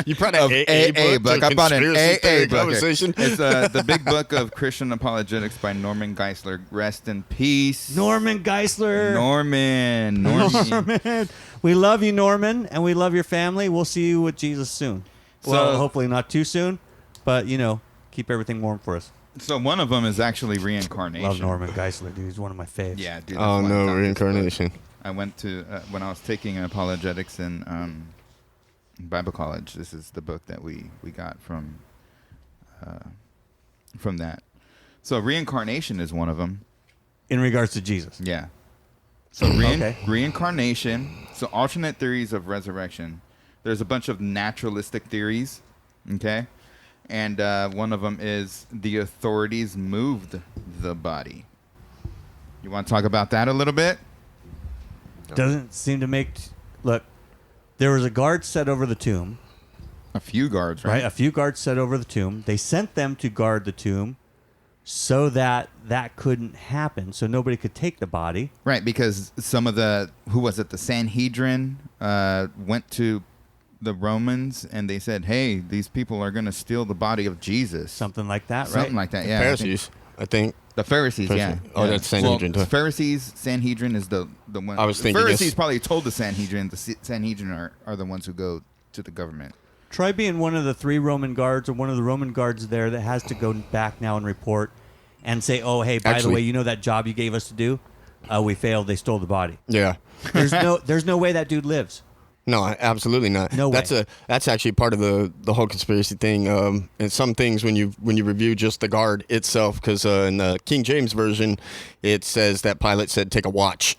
You brought an AA book. I bought an AA book. Conversation. It's The Big Book of Christian Apologetics by Norman Geisler. Rest in peace. Norman Geisler. Norman. We love you, Norman, and we love your family. We'll see you with Jesus soon. Well, hopefully not too soon, but, keep everything warm for us. So one of them is actually reincarnation. Love Norman Geisler, dude. He's one of my faves. Yeah, dude. Oh, no, reincarnation. I went to, when I was taking apologetics in Bible college, this is the book that we got from that. So reincarnation is one of them. In regards to Jesus. Yeah. So reincarnation, so alternate theories of resurrection. There's a bunch of naturalistic theories, okay? And one of them is the authorities moved the body. You want to talk about that a little bit? Doesn't seem to make... Look, there was a guard set over the tomb. A few guards, right? A few guards set over the tomb. They sent them to guard the tomb so that couldn't happen, so nobody could take the body. Right, because some of the Sanhedrin went to the Romans and they said, hey, these people are going to steal the body of Jesus. Something like that, right? Something like that, yeah. Pharisees, I think. The Pharisees, yeah. Oh, that's Sanhedrin. Well, Pharisees, Sanhedrin is the one. I was thinking the Pharisees probably told the Sanhedrin. The Sanhedrin are the ones who go to the government. Try being one of the 3 Roman guards or one of the Roman guards there that has to go back now and report and say, oh, hey, by the way, you know that job you gave us to do? We failed. They stole the body. Yeah. There's no way that dude lives. No, absolutely not. No way. That's actually part of the whole conspiracy thing. And some things when you review just the guard itself, because in the King James version, it says that Pilate said take a watch.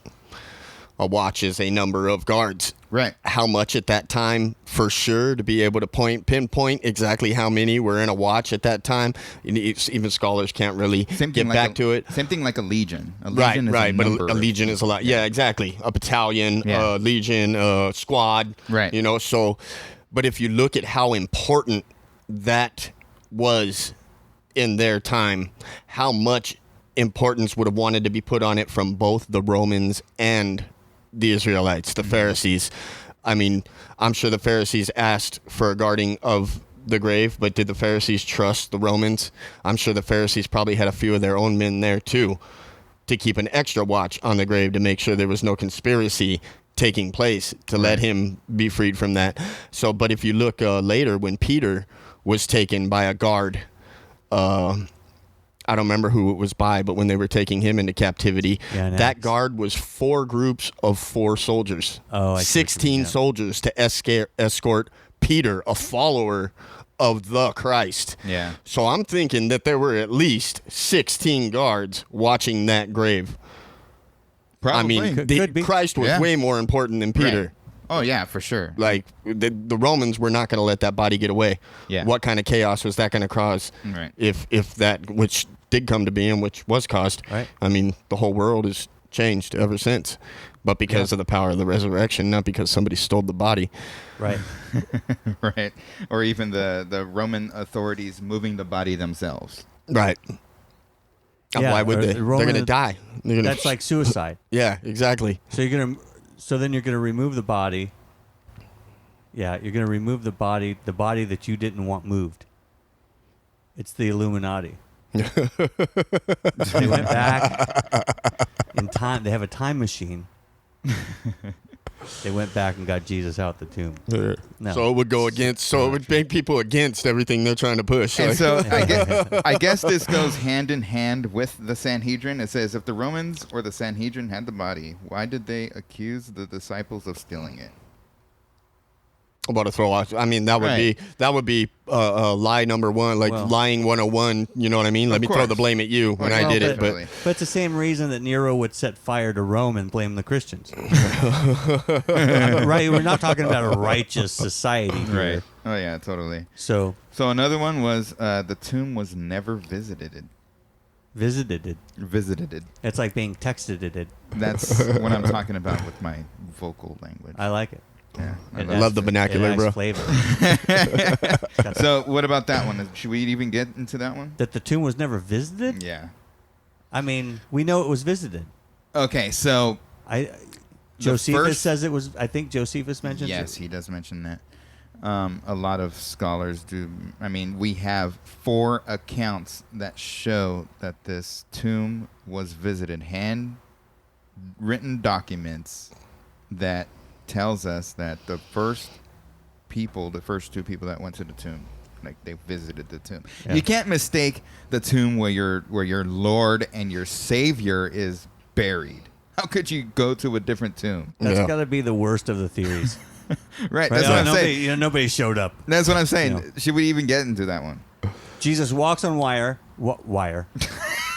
A watch is a number of guards. Right. How much at that time, for sure, to be able to pinpoint exactly how many were in a watch at that time. Even scholars can't really get back to it. Same thing like a legion. A legion is right, but a legion is a lot. Yeah, exactly. A battalion, legion, squad. Right. So, but if you look at how important that was in their time, how much importance would have wanted to be put on it from both the Romans and the Israelites, the Pharisees. I mean, I'm sure the Pharisees asked for a guarding of the grave, but did the Pharisees trust the Romans? I'm sure the Pharisees probably had a few of their own men there too, to keep an extra watch on the grave to make sure there was no conspiracy taking place to let him be freed from that. So, but if you look later, when Peter was taken by a guard, I don't remember who it was by, but when they were taking him into captivity, that guard was 4 groups of 4 soldiers. 16 soldiers to escort Peter, a follower of the Christ. Yeah. So I'm thinking that there were at least 16 guards watching that grave. Probably. I mean, Could be. Christ was way more important than Peter. Right. Oh, yeah, for sure. Like, the Romans were not going to let that body get away. Yeah. What kind of chaos was that going to cause? Right. If that, which did come to be and which was caused. Right. I mean, the whole world has changed ever since. But because of the power of the resurrection, not because somebody stole the body. Right. Right. Or even the Roman authorities moving the body themselves. Right. Yeah, why would or they? the Roman- They're going to die. That's like suicide. Yeah, exactly. So then you're gonna remove the body. Yeah, you're gonna remove the body that you didn't want moved. It's the Illuminati. They went back in time. They have a time machine. They went back and got Jesus out the tomb. No. So it would go against. So it would make people against everything they're trying to push. And Like- so I guess this goes hand in hand with the Sanhedrin. It says, if the Romans or the Sanhedrin had the body, why did they accuse the disciples of stealing it? about to throw out. I mean, that would be lie number one, like lying 101. You know what I mean? Let me throw the blame at you when I did it. But it's the same reason that Nero would set fire to Rome and blame the Christians. Right? We're not talking about a righteous society here. Right. Oh yeah, totally. So another one was the tomb was never visited. Visited it. It's like being texted it. That's what I'm talking about with my vocal language. I like it. Yeah, I love the vernacular, bro. Flavor. So what about that one? Should we even get into that one? That the tomb was never visited? Yeah. I mean, we know it was visited. Okay, so Josephus says it was. I think Josephus mentions it. Yes, he does mention that. A lot of scholars do. I mean, we have 4 accounts that show that this tomb was visited, handwritten documents that tells us that the first 2 people that went to the tomb, like they visited the tomb. Yeah. You can't mistake the tomb where your Lord and your Savior is buried. How could you go to a different tomb? That's got to be the worst of the theories. Right. That's what I'm saying. Nobody showed up. That's what I'm saying. Should we even get into that one? Jesus walks on wire.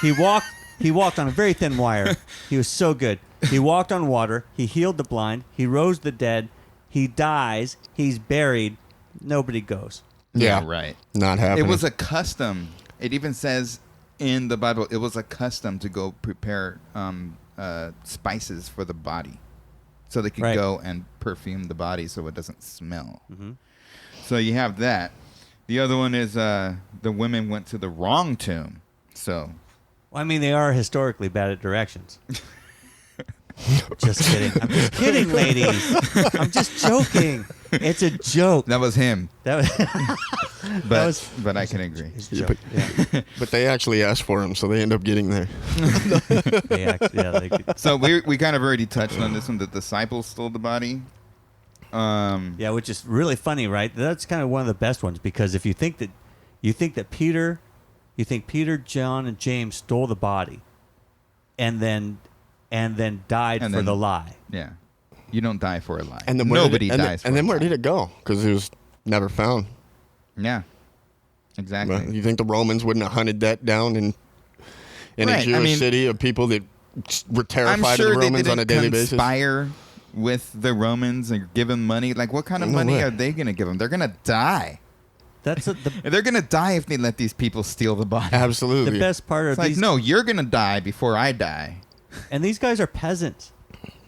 He walked on a very thin wire. He was so good. He walked on water. He healed the blind. He rose the dead. He dies. He's buried. Nobody goes. Yeah, right. Not happening. It was a custom. It even says in the Bible, it was a custom to go prepare spices for the body, so they could go and perfume the body so it doesn't smell. Mm-hmm. So you have that. The other one is the women went to the wrong tomb. So, well, I mean, they are historically bad at directions. Just kidding. I'm just kidding, ladies. I'm just joking. It's a joke. That was him. But I can agree. But they actually asked for him, so they end up getting there. So we kind of already touched on this one. The disciples stole the body. Which is really funny, right? That's kind of one of the best ones, because if you think that Peter, John, and James stole the body, and then died for the lie. Yeah. You don't die for a lie. And then nobody dies for a lie. And then where did it go? Because it was never found. Yeah. Exactly. But you think the Romans wouldn't have hunted that down in a Jewish city of people that were terrified of the Romans on a daily basis? Conspire with the Romans and give them money. Like, what kind of money are they going to give them? They're going to die. They're going to die if they let these people steal the body. Absolutely. The best part of no, you're going to die before I die. And these guys are peasants,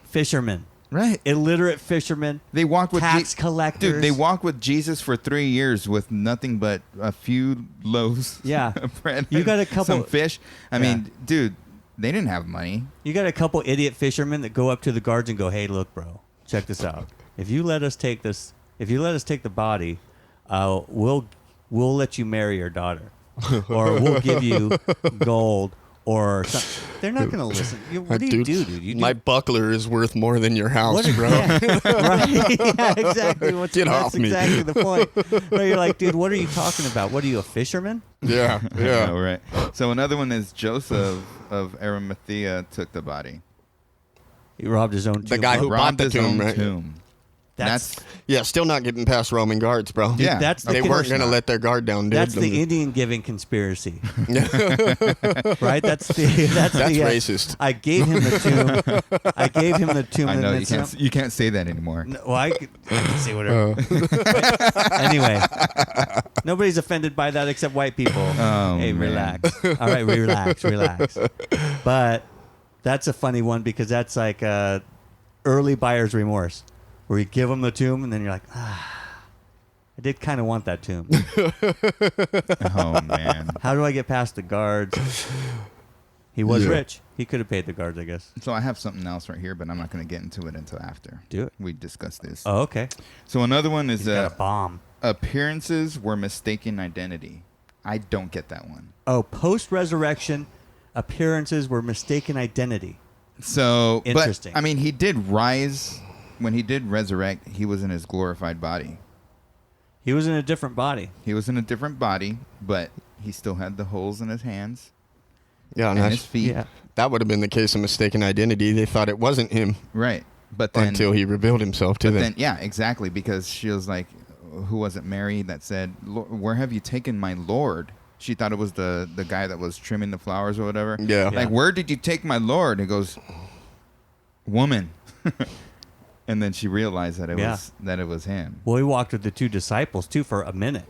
fishermen. Right. illiterate fishermen, They walked with tax collectors. Dude, they walked with Jesus for 3 years with nothing but a few loaves Yeah. of bread. You got a and couple- some fish. I Yeah. mean, dude, they didn't have money. You got a couple idiot fishermen that go up to the guards and go, "Hey, look, bro, check this out. If you let us take the body, we'll let you marry your daughter, or we'll give you gold or something." They're not going to listen. What do you do, dude? You do My buckler is worth more than your house, bro. Yeah, right? Yeah, exactly. Get That's off me. exactly the point. But you're like, dude, what are you talking about? What are you, a fisherman? Yeah, yeah. All right. So another one is Joseph of Arimathea took the body. He robbed his own tomb. The guy who bought Robbed the his tomb, own right? tomb. That's Yeah, still not getting past Roman guards, bro. Yeah. that's the They con- weren't going to let their guard down, dude. That's the Indian giving conspiracy, that's right? That's racist. I gave him the tomb. I gave him the tomb. I and know then you some- can't. You can't say that anymore. No, well, I can say whatever. Anyway, nobody's offended by that except white people. Oh, Hey, man. relax. All right, relax. But that's a funny one because that's like early buyer's remorse, where you give them the tomb and then you're like, I did kind of want that tomb. Oh man. How do I get past the guards? He was Yeah. rich. He could have paid the guards, I guess. So I have something else right here, but I'm not going to get into it until after. Do it. We discuss this. Oh, okay. So another one is He's got a bomb. appearances were mistaken identity. I don't get that one. Oh, post-resurrection appearances were mistaken identity. So, Interesting. But, I mean, he did rise. When he did resurrect, he was in his glorified body. He was in a different body. He was in a different body, but he still had the holes in his hands Yeah, and his feet. Yeah. that would have been the case of mistaken identity. They thought it wasn't him Right. But then, until he revealed himself to but them. then, yeah, exactly. Because she was like, who was it, Mary, that said, "Where have you taken my Lord?" She thought it was the guy that was trimming the flowers or whatever. Yeah. Like, Yeah. where did you take my Lord? He goes, woman. And then she realized that it was him. Well, he walked with the two disciples too for a minute,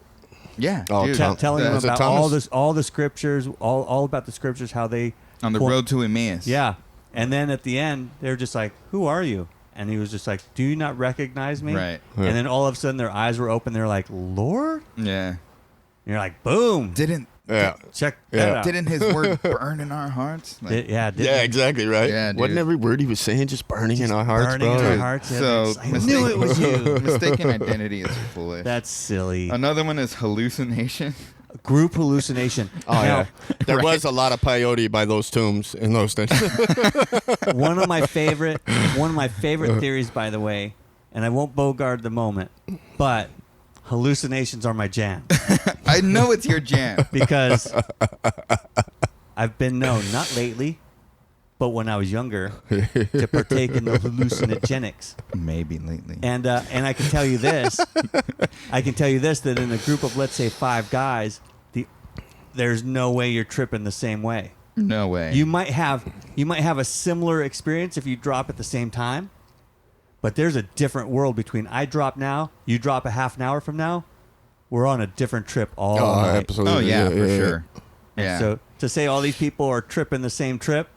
Yeah. Oh, dude, Tom- telling them Was it about Thomas? all the scriptures, all about the scriptures, how they on the quote- road to Emmaus. Yeah, and then at the end, they're just like, "Who are you?" And he was just like, "Do you not recognize me?" Right. Yeah. And then all of a sudden, their eyes were open. They're like, "Lord," Yeah. and you're like, "Boom!" Didn't Yeah. Check Yeah. that out. didn't his word burn in our hearts? Like, Yeah, didn't Yeah, it? exactly, right? Yeah, dude. Wasn't every word he was saying just burning in our hearts, burning bro? in our Dude, hearts. Yeah, so I knew it was you. mistaken identity is foolish. That's silly. Another one is hallucination. Group hallucination. Oh, Now, yeah. There Right. was a lot of peyote by those tombs in those things. one of my favorite theories, by the way, and I won't bogard the moment, but hallucinations are my jam I know it's your jam. because I've been known, not lately, but when I was younger, to partake in the hallucinogenics. Maybe lately. And I can tell you this, that in a group of, let's say, 5 guys, there's no way you're tripping the same way. No way. You might have a similar experience if you drop at the same time, but there's a different world between I drop now, you drop a half an hour from now. We're on a different trip all Oh, night. absolutely. Oh yeah, for sure. Yeah. So to say all these people are tripping the same trip,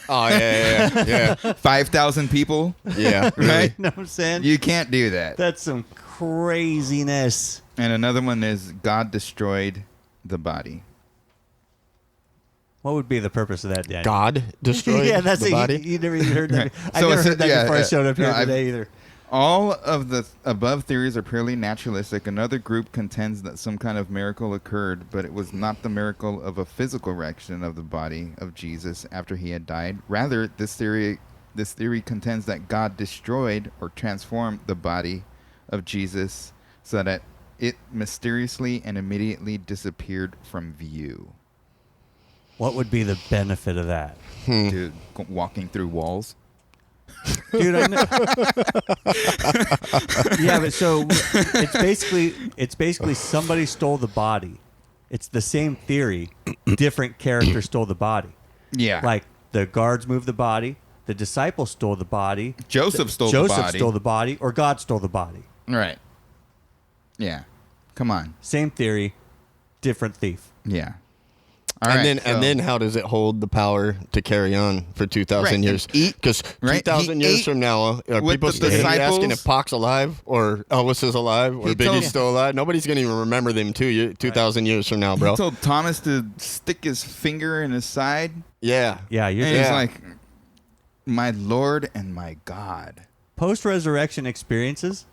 Oh, yeah. 5,000 people, Yeah, really. right? you know what I'm saying? You can't do that. That's some craziness. And another one is God destroyed the body. What would be the purpose of that, Daniel? God destroyed yeah, that's the it. body. You never even heard that. I So never it's- heard that yeah, before I yeah. showed up here No, I've- today either. All of the above theories are purely naturalistic. Another group contends that some kind of miracle occurred, but it was not the miracle of a physical erection of the body of Jesus after he had died. Rather, this theory contends that God destroyed or transformed the body of Jesus so that it mysteriously and immediately disappeared from view. What would be the benefit of that? Dude, walking through walls. Dude, I know. Yeah, but so it's basically somebody stole the body. It's the same theory. Different character stole the body. Yeah. Like the guards moved the body, the disciples stole the body, Joseph stole the Joseph body. stole the body, or God stole the body. Right. Yeah. Come on. Same theory, different thief. Yeah. All and right, then how does it hold the power to carry on for 2,000 Right, years? and eat, Because right? 2,000 He years ate from now, are with people the still going to be asking disciples. if Pac's alive or Elvis is alive or He Biggie's told- still alive? Nobody's going to even remember them 2,000 years from now, bro. He told Thomas to stick his finger in his side, Yeah. Yeah, you're and he's Yeah. like, "My Lord and my God." post-resurrection experiences.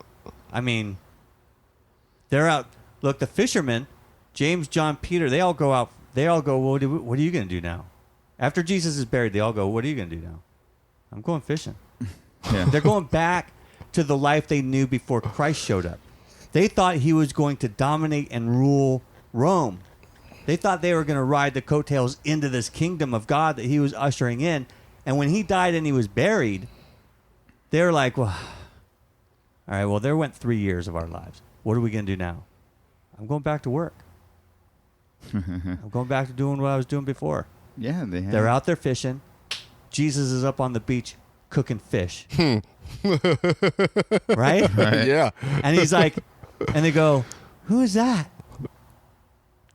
I mean, they're out. Look, the fishermen, James, John, Peter, they all go out. They all go, what are you going to do now? After Jesus is buried, they all go, what are you going to do now? I'm going fishing. Yeah. They're going back to the life they knew before Christ showed up. They thought he was going to dominate and rule Rome. They thought they were going to ride the coattails into this kingdom of God that he was ushering in. And when he died and he was buried, they were like, well, all right, well, there went 3 years of our lives. What are we going to do now? I'm going back to work. I'm going back to doing what I was doing before. Yeah, they have. They're out there fishing. Jesus is up on the beach cooking fish. Right? Yeah. And he's like, and they go, who is that?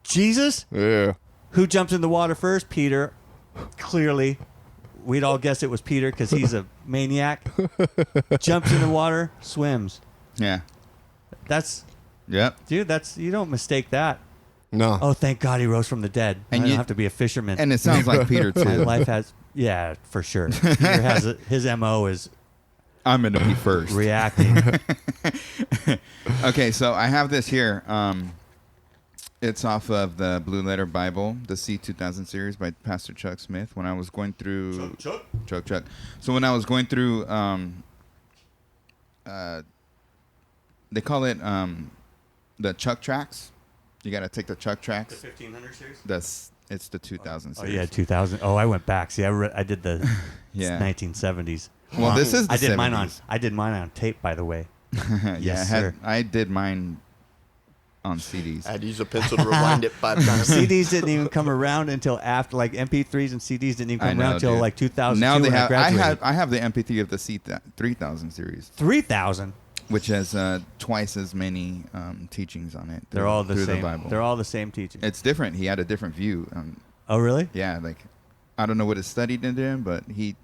Jesus? Yeah. Who jumps in the water first? Peter. Clearly, we'd all guess it was Peter because he's a maniac. Jumps in the water, swims. Yeah. That's, Yep. dude, you don't mistake that. No. Oh, thank God he rose from the dead. And I you- don't have to be a fisherman. And it sounds like Peter My too. life has, yeah, for sure. Peter has his MO is I'm gonna be first. reacting. Okay, so I have this here. It's off of the Blue Letter Bible, the C2000 series by Pastor Chuck Smith. When I was going through Chuck. So when I was going through, they call it the Chuck tracks. You got to take the Chuck tracks. 1500 series? It's the 2000 Oh, series. yeah, 2000. Oh, I went back. See, I did the Yeah. 1970s. Well, this is the I did mine on 70s. I did mine on tape, by the way. Yeah, Yes, sir. I did mine on CDs. I had to use a pencil to rewind it 5 times. CDs didn't even come around until after, like MP3s and CDs didn't even I come know, around until dude. like 2002 Now they when have. I graduated. I have the MP3 of the C3000 series, 3,000. which has twice as many teachings on it. They're all the through same. The Bible. They're all the same teaching. It's different. He had a different view. Oh, really? Yeah, like I don't know what it studied into him, but he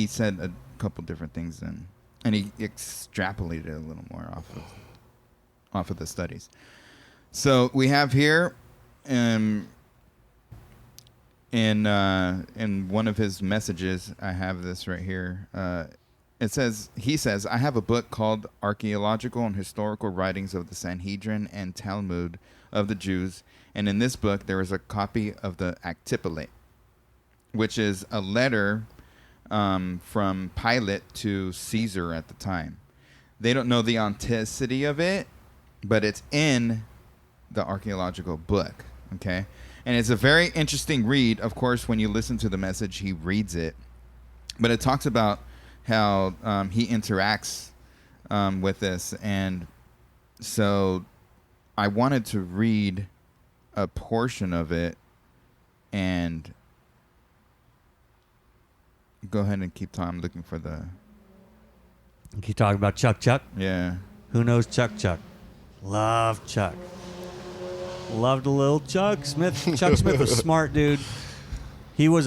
said a couple different things and he extrapolated a little more off of the studies. So we have here in one of his messages, I have this right here. He says, I have a book called Archaeological and Historical Writings of the Sanhedrin and Talmud of the Jews. And in this book, there is a copy of the Actipolate, which is a letter from Pilate to Caesar at the time. They don't know the authenticity of it, but it's in the archaeological book. Okay. And it's a very interesting read. Of course, when you listen to the message, he reads it. But it talks about how he interacts with this. And so I wanted to read a portion of it and go ahead and keep talking. I'm looking for the... Keep talking about Chuck. Yeah. Who knows Chuck? Love Chuck. Loved a little Chuck Smith. Chuck Smith was a smart dude. He was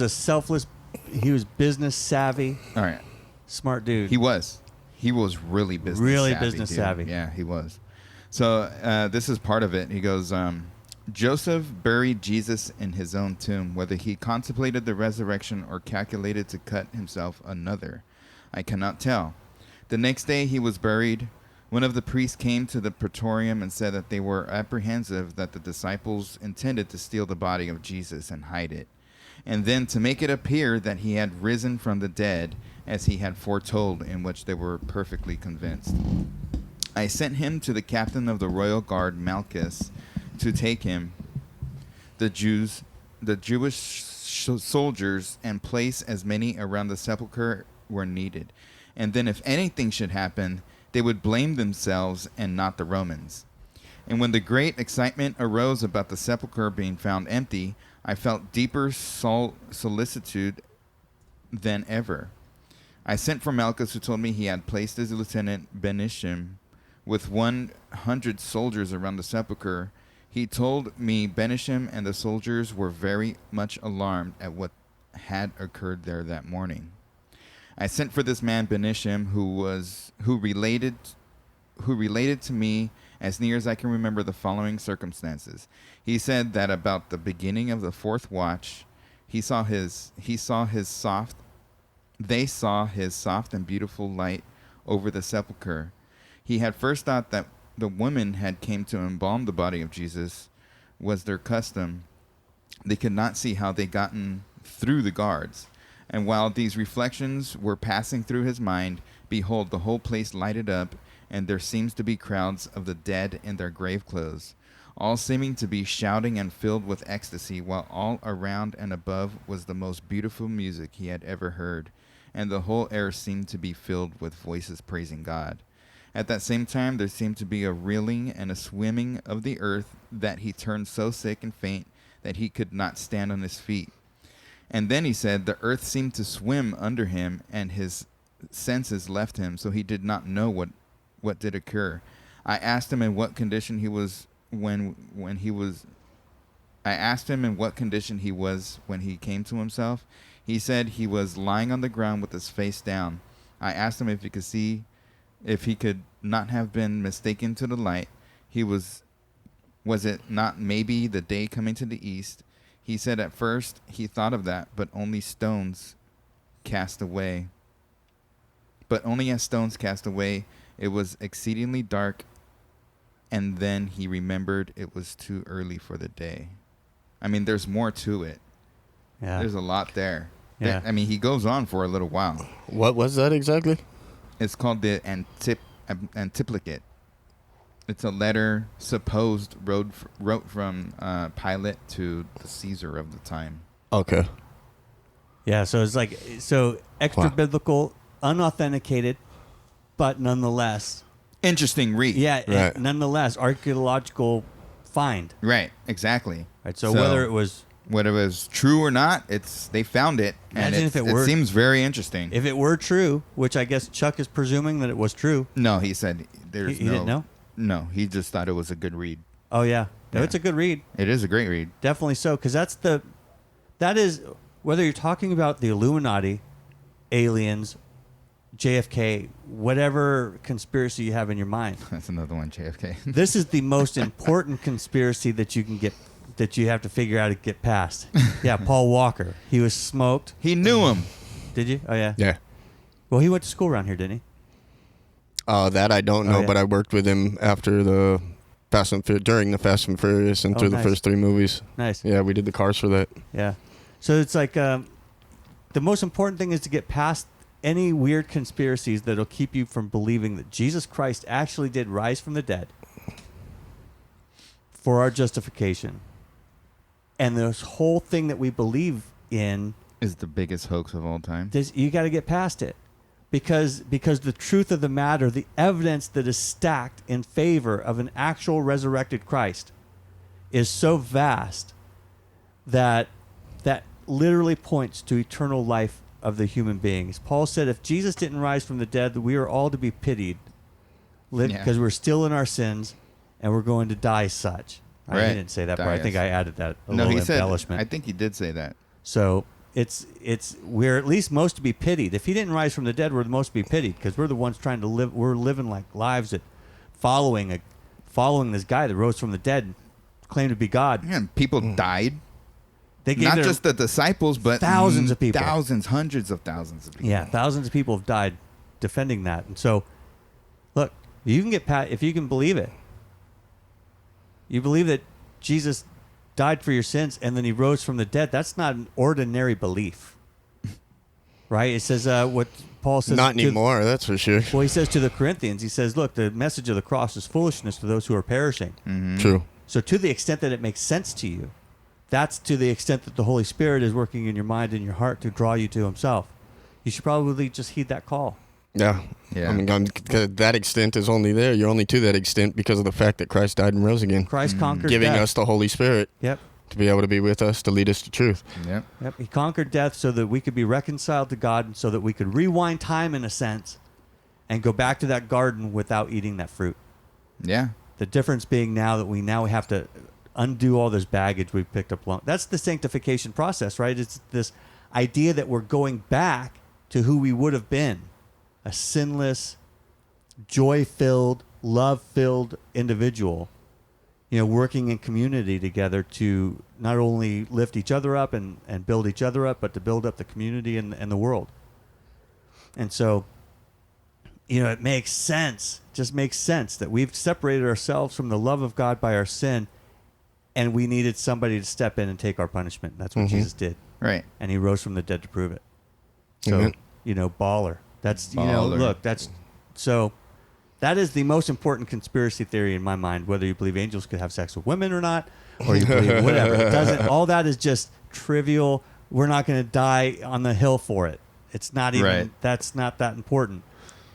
he was business savvy. All right. Smart dude. He was really business Really savvy. business dude. savvy. Yeah, he was. So this is part of it. He goes, Joseph buried Jesus in his own tomb. Whether he contemplated the resurrection or calculated to cut himself another, I cannot tell. The next day he was buried. One of the priests came to the praetorium and said that they were apprehensive that the disciples intended to steal the body of Jesus and hide it, and then to make it appear that he had risen from the dead, as he had foretold, in which they were perfectly convinced. I sent him to the captain of the royal guard, Malchus, to take him, the Jewish soldiers, and place as many around the sepulchre were needed. And then if anything should happen, they would blame themselves and not the Romans. And when the great excitement arose about the sepulchre being found empty, I felt deeper solicitude than ever. I sent for Malchus, who told me he had placed his lieutenant Benishim with 100 soldiers around the sepulchre. He told me Benisham and the soldiers were very much alarmed at what had occurred there that morning. I sent for this man Benisham, who related to me as near as I can remember the following circumstances. He said that about the beginning of the fourth watch, they saw his soft and beautiful light over the sepulchre. He had first thought that the women had came to embalm the body of Jesus was their custom. They could not see how they gotten through the guards. And while these reflections were passing through his mind, behold, the whole place lighted up, and there seems to be crowds of the dead in their grave clothes, all seeming to be shouting and filled with ecstasy, while all around and above was the most beautiful music he had ever heard, and the whole air seemed to be filled with voices praising God. At that same time, there seemed to be a reeling and a swimming of the earth, that he turned so sick and faint that he could not stand on his feet. And then he said the earth seemed to swim under him, and his senses left him, so he did not know what did occur. I asked him in what condition he was when he came to himself. He said he was lying on the ground with his face down. I asked him if he could not have been mistaken to the light. Was it not maybe the day coming to the east? He said at first he thought of that, but only as stones cast away, it was exceedingly dark, and then he remembered it was too early for the day. I mean, there's more to it. Yeah. There's a lot there. Yeah. I mean, he goes on for a little while. What was that exactly? It's called the Antiplicate. It's a letter wrote from Pilate to the Caesar of the time. Okay. Yeah, so it's like extra biblical, unauthenticated, but nonetheless Interesting read. Yeah, right. Nonetheless archaeological find. Right, exactly. Right. So whether it was true or not, they found it, and it seems very interesting. If it were true, which I guess Chuck is presuming that it was true. No, he said there's he didn't know? No, he just thought it was a good read. Oh yeah. No, it's a good read. It is a great read. Definitely so, because that is whether you're talking about the Illuminati, aliens, JFK, whatever conspiracy you have in your mind. That's another one, JFK. This is the most important conspiracy that you have to figure out to get past. Yeah, Paul Walker. He was smoked. He knew him. Did you? Oh yeah. Yeah. Well, he went to school around here, didn't he? That I don't know, yeah. but I worked with him after during the Fast and Furious and through nice. the first 3 movies. Nice. Yeah, we did the cars for that. Yeah. So it's like the most important thing is to get past any weird conspiracies that'll keep you from believing that Jesus Christ actually did rise from the dead for our justification. And this whole thing that we believe in is the biggest hoax of all time. You got to get past it. Because the truth of the matter, the evidence that is stacked in favor of an actual resurrected Christ is so vast that literally points to eternal life of the human beings. Paul said if Jesus didn't rise from the dead, we are all to be pitied because we're still in our sins and we're going to die such. Right. I didn't say that, but I think I added that No, little he said. embellishment. I think he did say that. So we're at least most to be pitied. If he didn't rise from the dead, we're the most to be pitied because we're the ones trying to live. We're living like lives that following this guy that rose from the dead, and claimed to be God. Yeah, and people died. They gave Not just the disciples, but thousands of people, hundreds of thousands of people. Yeah, thousands of people have died defending that. And so, look, you can get if you can believe it. You believe that Jesus died for your sins and then he rose from the dead. That's not an ordinary belief, right? It says what Paul says. Not anymore, that's for sure. Well, he says to the Corinthians, he says, look, the message of the cross is foolishness to those who are perishing. Mm-hmm. True. So to the extent that it makes sense to you, that's to the extent that the Holy Spirit is working in your mind and your heart to draw you to himself. You should probably just heed that call. Yeah. I mean, that extent is only there. You're only to that extent because of the fact that Christ died and rose again. Christ conquered giving death. us the Holy Spirit. Yep. To be able to be with us, to lead us to truth. Yep. Yep. He conquered death so that we could be reconciled to God and so that we could rewind time in a sense and go back to that garden without eating that fruit. Yeah. The difference being now that we have to undo all this baggage we've picked up along. That's the sanctification process, right? It's this idea that we're going back to who we would have been, a sinless, joy-filled, love-filled individual, working in community together to not only lift each other up and build each other up, but to build up the community and the world. And so, it makes sense, just makes sense that we've separated ourselves from the love of God by our sin, and we needed somebody to step in and take our punishment. That's what Jesus did. Right. And he rose from the dead to prove it. So, baller. That's, that is the most important conspiracy theory in my mind, whether you believe angels could have sex with women or not, or you believe whatever. It doesn't, all that is just trivial. We're not going to die on the hill for it. It's not even, that's not that important.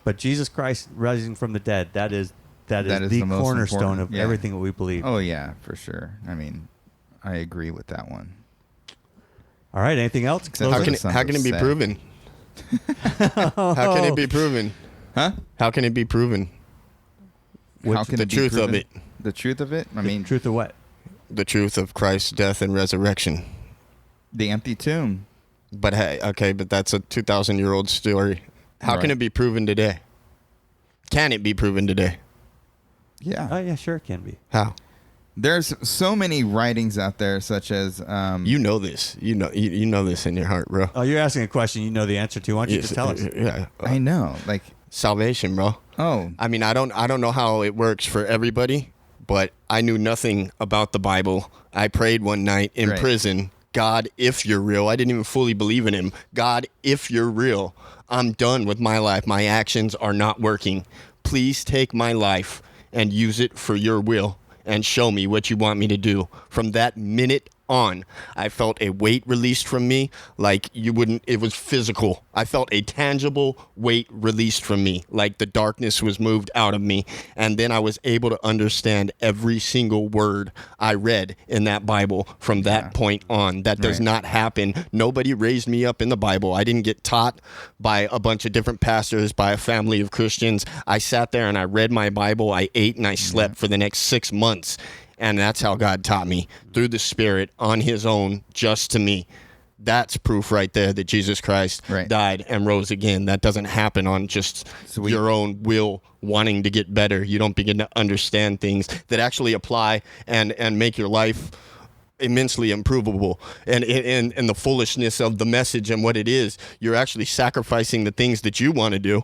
But Jesus Christ rising from the dead, that is the cornerstone of everything that we believe. Oh, yeah, for sure. I mean, I agree with that one. All right, anything else? How can it be proven? How can it be proven? Huh? How can it be proven? How can the truth of it? The truth of it? I mean, truth of what? The truth of Christ's death and resurrection. The empty tomb. But hey, okay, but that's a 2,000-year-old story. How can it be proven today? Can it be proven today? Yeah. Oh, yeah, sure it can be. How? There's so many writings out there, such as you know this. You know this in your heart, bro. Oh, you're asking a question you know the answer to. Why don't you just tell us? Yeah. I know, like salvation, bro. Oh, I mean, I don't know how it works for everybody, but I knew nothing about the Bible. I prayed one night in prison. God, if you're real. I didn't even fully believe in him. God, if you're real, I'm done with my life. My actions are not working. Please take my life and use it for your will and show me what you want me to do. From that minute on, I felt a weight released from me like you wouldn't. It was physical. I felt a tangible weight released from me, like the darkness was moved out of me. And then I was able to understand every single word I read in that Bible from that point on. That does not happen. Nobody raised me up in the Bible. I didn't get taught by a bunch of different pastors, by a family of Christians. I sat there and I read my Bible. I ate and I slept for the next 6 months. And that's how God taught me, through the Spirit, on his own, just to me. That's proof right there that Jesus Christ died and rose again. That doesn't happen on just your own will wanting to get better. You don't begin to understand things that actually apply and make your life immensely improvable. And in the foolishness of the message and what it is, you're actually sacrificing the things that you want to do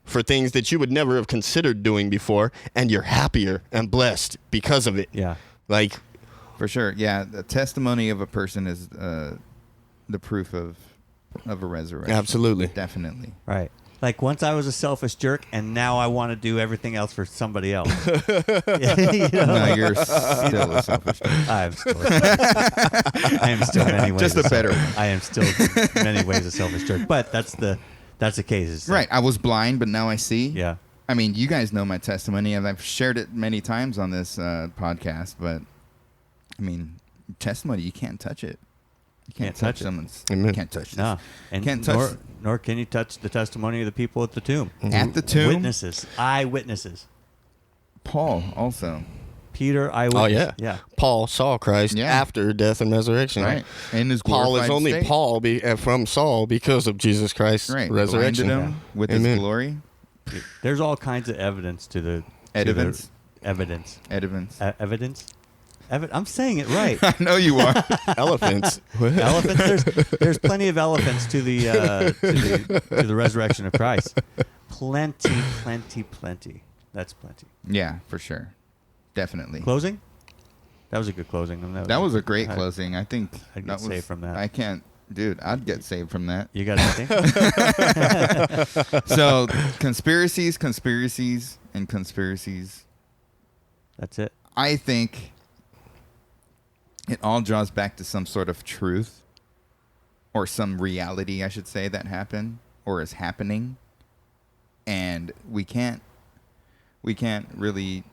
for things that you would never have considered doing before, and you're happier and blessed because of it. Yeah. Like, for sure. Yeah, the testimony of a person is the proof of a resurrection. Absolutely. Definitely. Right. Like, once I was a selfish jerk, and now I want to do everything else for somebody else. No, you're still a selfish jerk. I am still in many ways. Just a better one. I am still in many ways a selfish jerk. But that's the case. It's right. I was blind, but now I see. Yeah. I mean, you guys know my testimony, and I've shared it many times on this podcast. But I mean, testimony, you can't touch it. You can't touch someone's. You can't touch this. No, and can't touch. Nor can you touch the testimony of the people at the tomb. At the tomb, witnesses, eyewitnesses. Paul also. Peter, eyewitness. Oh yeah, yeah. Paul saw Christ after death and resurrection. Right, in his Paul is only state. Paul from Saul because of Jesus Christ's resurrection. Blinded him with his glory. There's all kinds of evidence to the evidence. Evidence. I'm saying it right. I know you are. Elephants. Elephants. There's plenty of elephants to the resurrection of Christ. Plenty. That's plenty. Yeah, for sure. Definitely. Closing? That was a good closing. That was a great closing. I think I'd get saved from that. I can't. Dude, I'd get saved from that. You got anything? So, conspiracies. That's it. I think it all draws back to some sort of truth or some reality, I should say, that happened or is happening. And we can't really,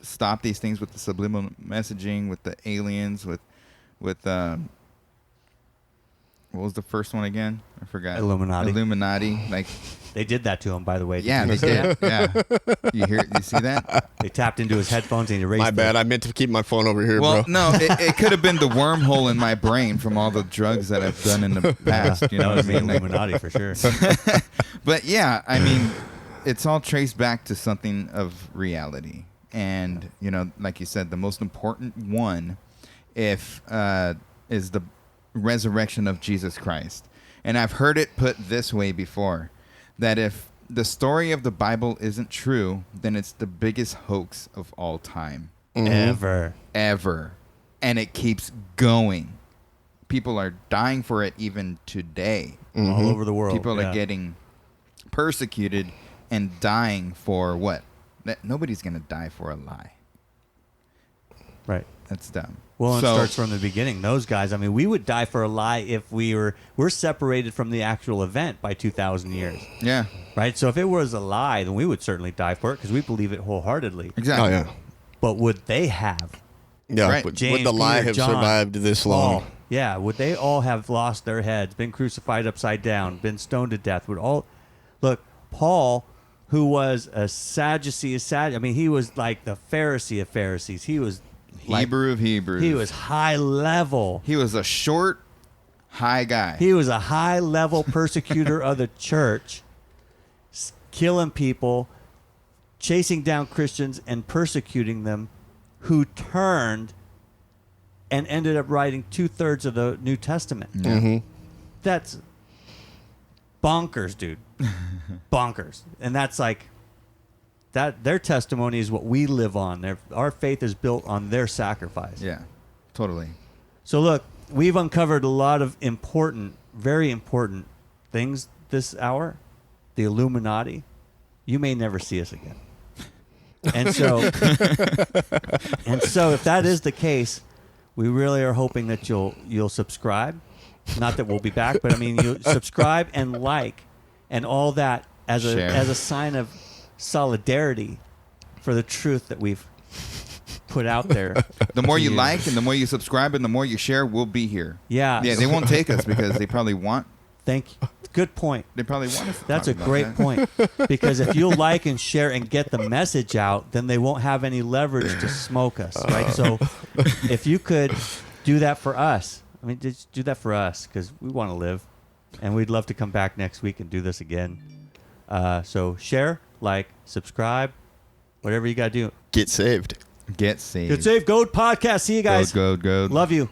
stop these things with the subliminal messaging, with the aliens, with what was the first one again? I forgot. Illuminati. Like, They did that to him, by the way. yeah, they did. Yeah. You see that? They tapped into his headphones and he erased My bad. it. I meant to keep my phone over here, Well, bro. no, it could have been the wormhole in my brain from all the drugs that I've done in the past. You know what I mean? Like, Illuminati for sure. but yeah, I mean, it's all traced back to something of reality. And, you know, like you said, the most important one is the resurrection of Jesus Christ. And I've heard it put this way before, that if the story of the Bible isn't true, then it's the biggest hoax of all time. Ever. And it keeps going. People are dying for it even today. All over the world. People are getting persecuted and dying for what? Nobody's going to die for a lie. Right. That's dumb. Well, it starts from the beginning. Those guys, I mean, we would die for a lie if we're separated from the actual event by 2,000 years. Yeah. Right? So if it was a lie, then we would certainly die for it because we believe it wholeheartedly. Exactly. Oh, yeah. But would they have? Yeah, Right. would James, the lie Peter, have John, survived this long? Paul, yeah, would they all have lost their heads, been crucified upside down, been stoned to death? Look, Paul, who was a Sadducee, I mean, he was like the Pharisee of Pharisees. He was like, Hebrew of Hebrews. he was high level. He was a short, high guy. He was a high level persecutor of the church, killing people, chasing down Christians and persecuting them, who turned and ended up writing 2/3 of the New Testament. Mm-hmm. That's bonkers, dude. Bonkers. And that's like that. Their testimony is what we live on. Our faith is built on their sacrifice. Yeah, totally. So look, we've uncovered a lot of important, very important things this hour. The Illuminati. You may never see us again. And so, if that is the case, we really are hoping that you'll subscribe. Not that we'll be back, but I mean, you subscribe and like, and all that as a sign of solidarity for the truth that we've put out there. The more you like and the more you subscribe and the more you share, we'll be here. Yeah. Yeah, they won't take us because they probably want. Thank you. Good point. They probably want us to That's a talk about great that. point. Because if you'll like and share and get the message out, then they won't have any leverage to smoke us, right? So if you could do that for us, I mean, just do that for us because we want to live. And we'd love to come back next week and do this again. So share, like, subscribe, whatever you got to do. Get saved. Get saved. Good Save Goat Podcast. See you guys. Go. Love you.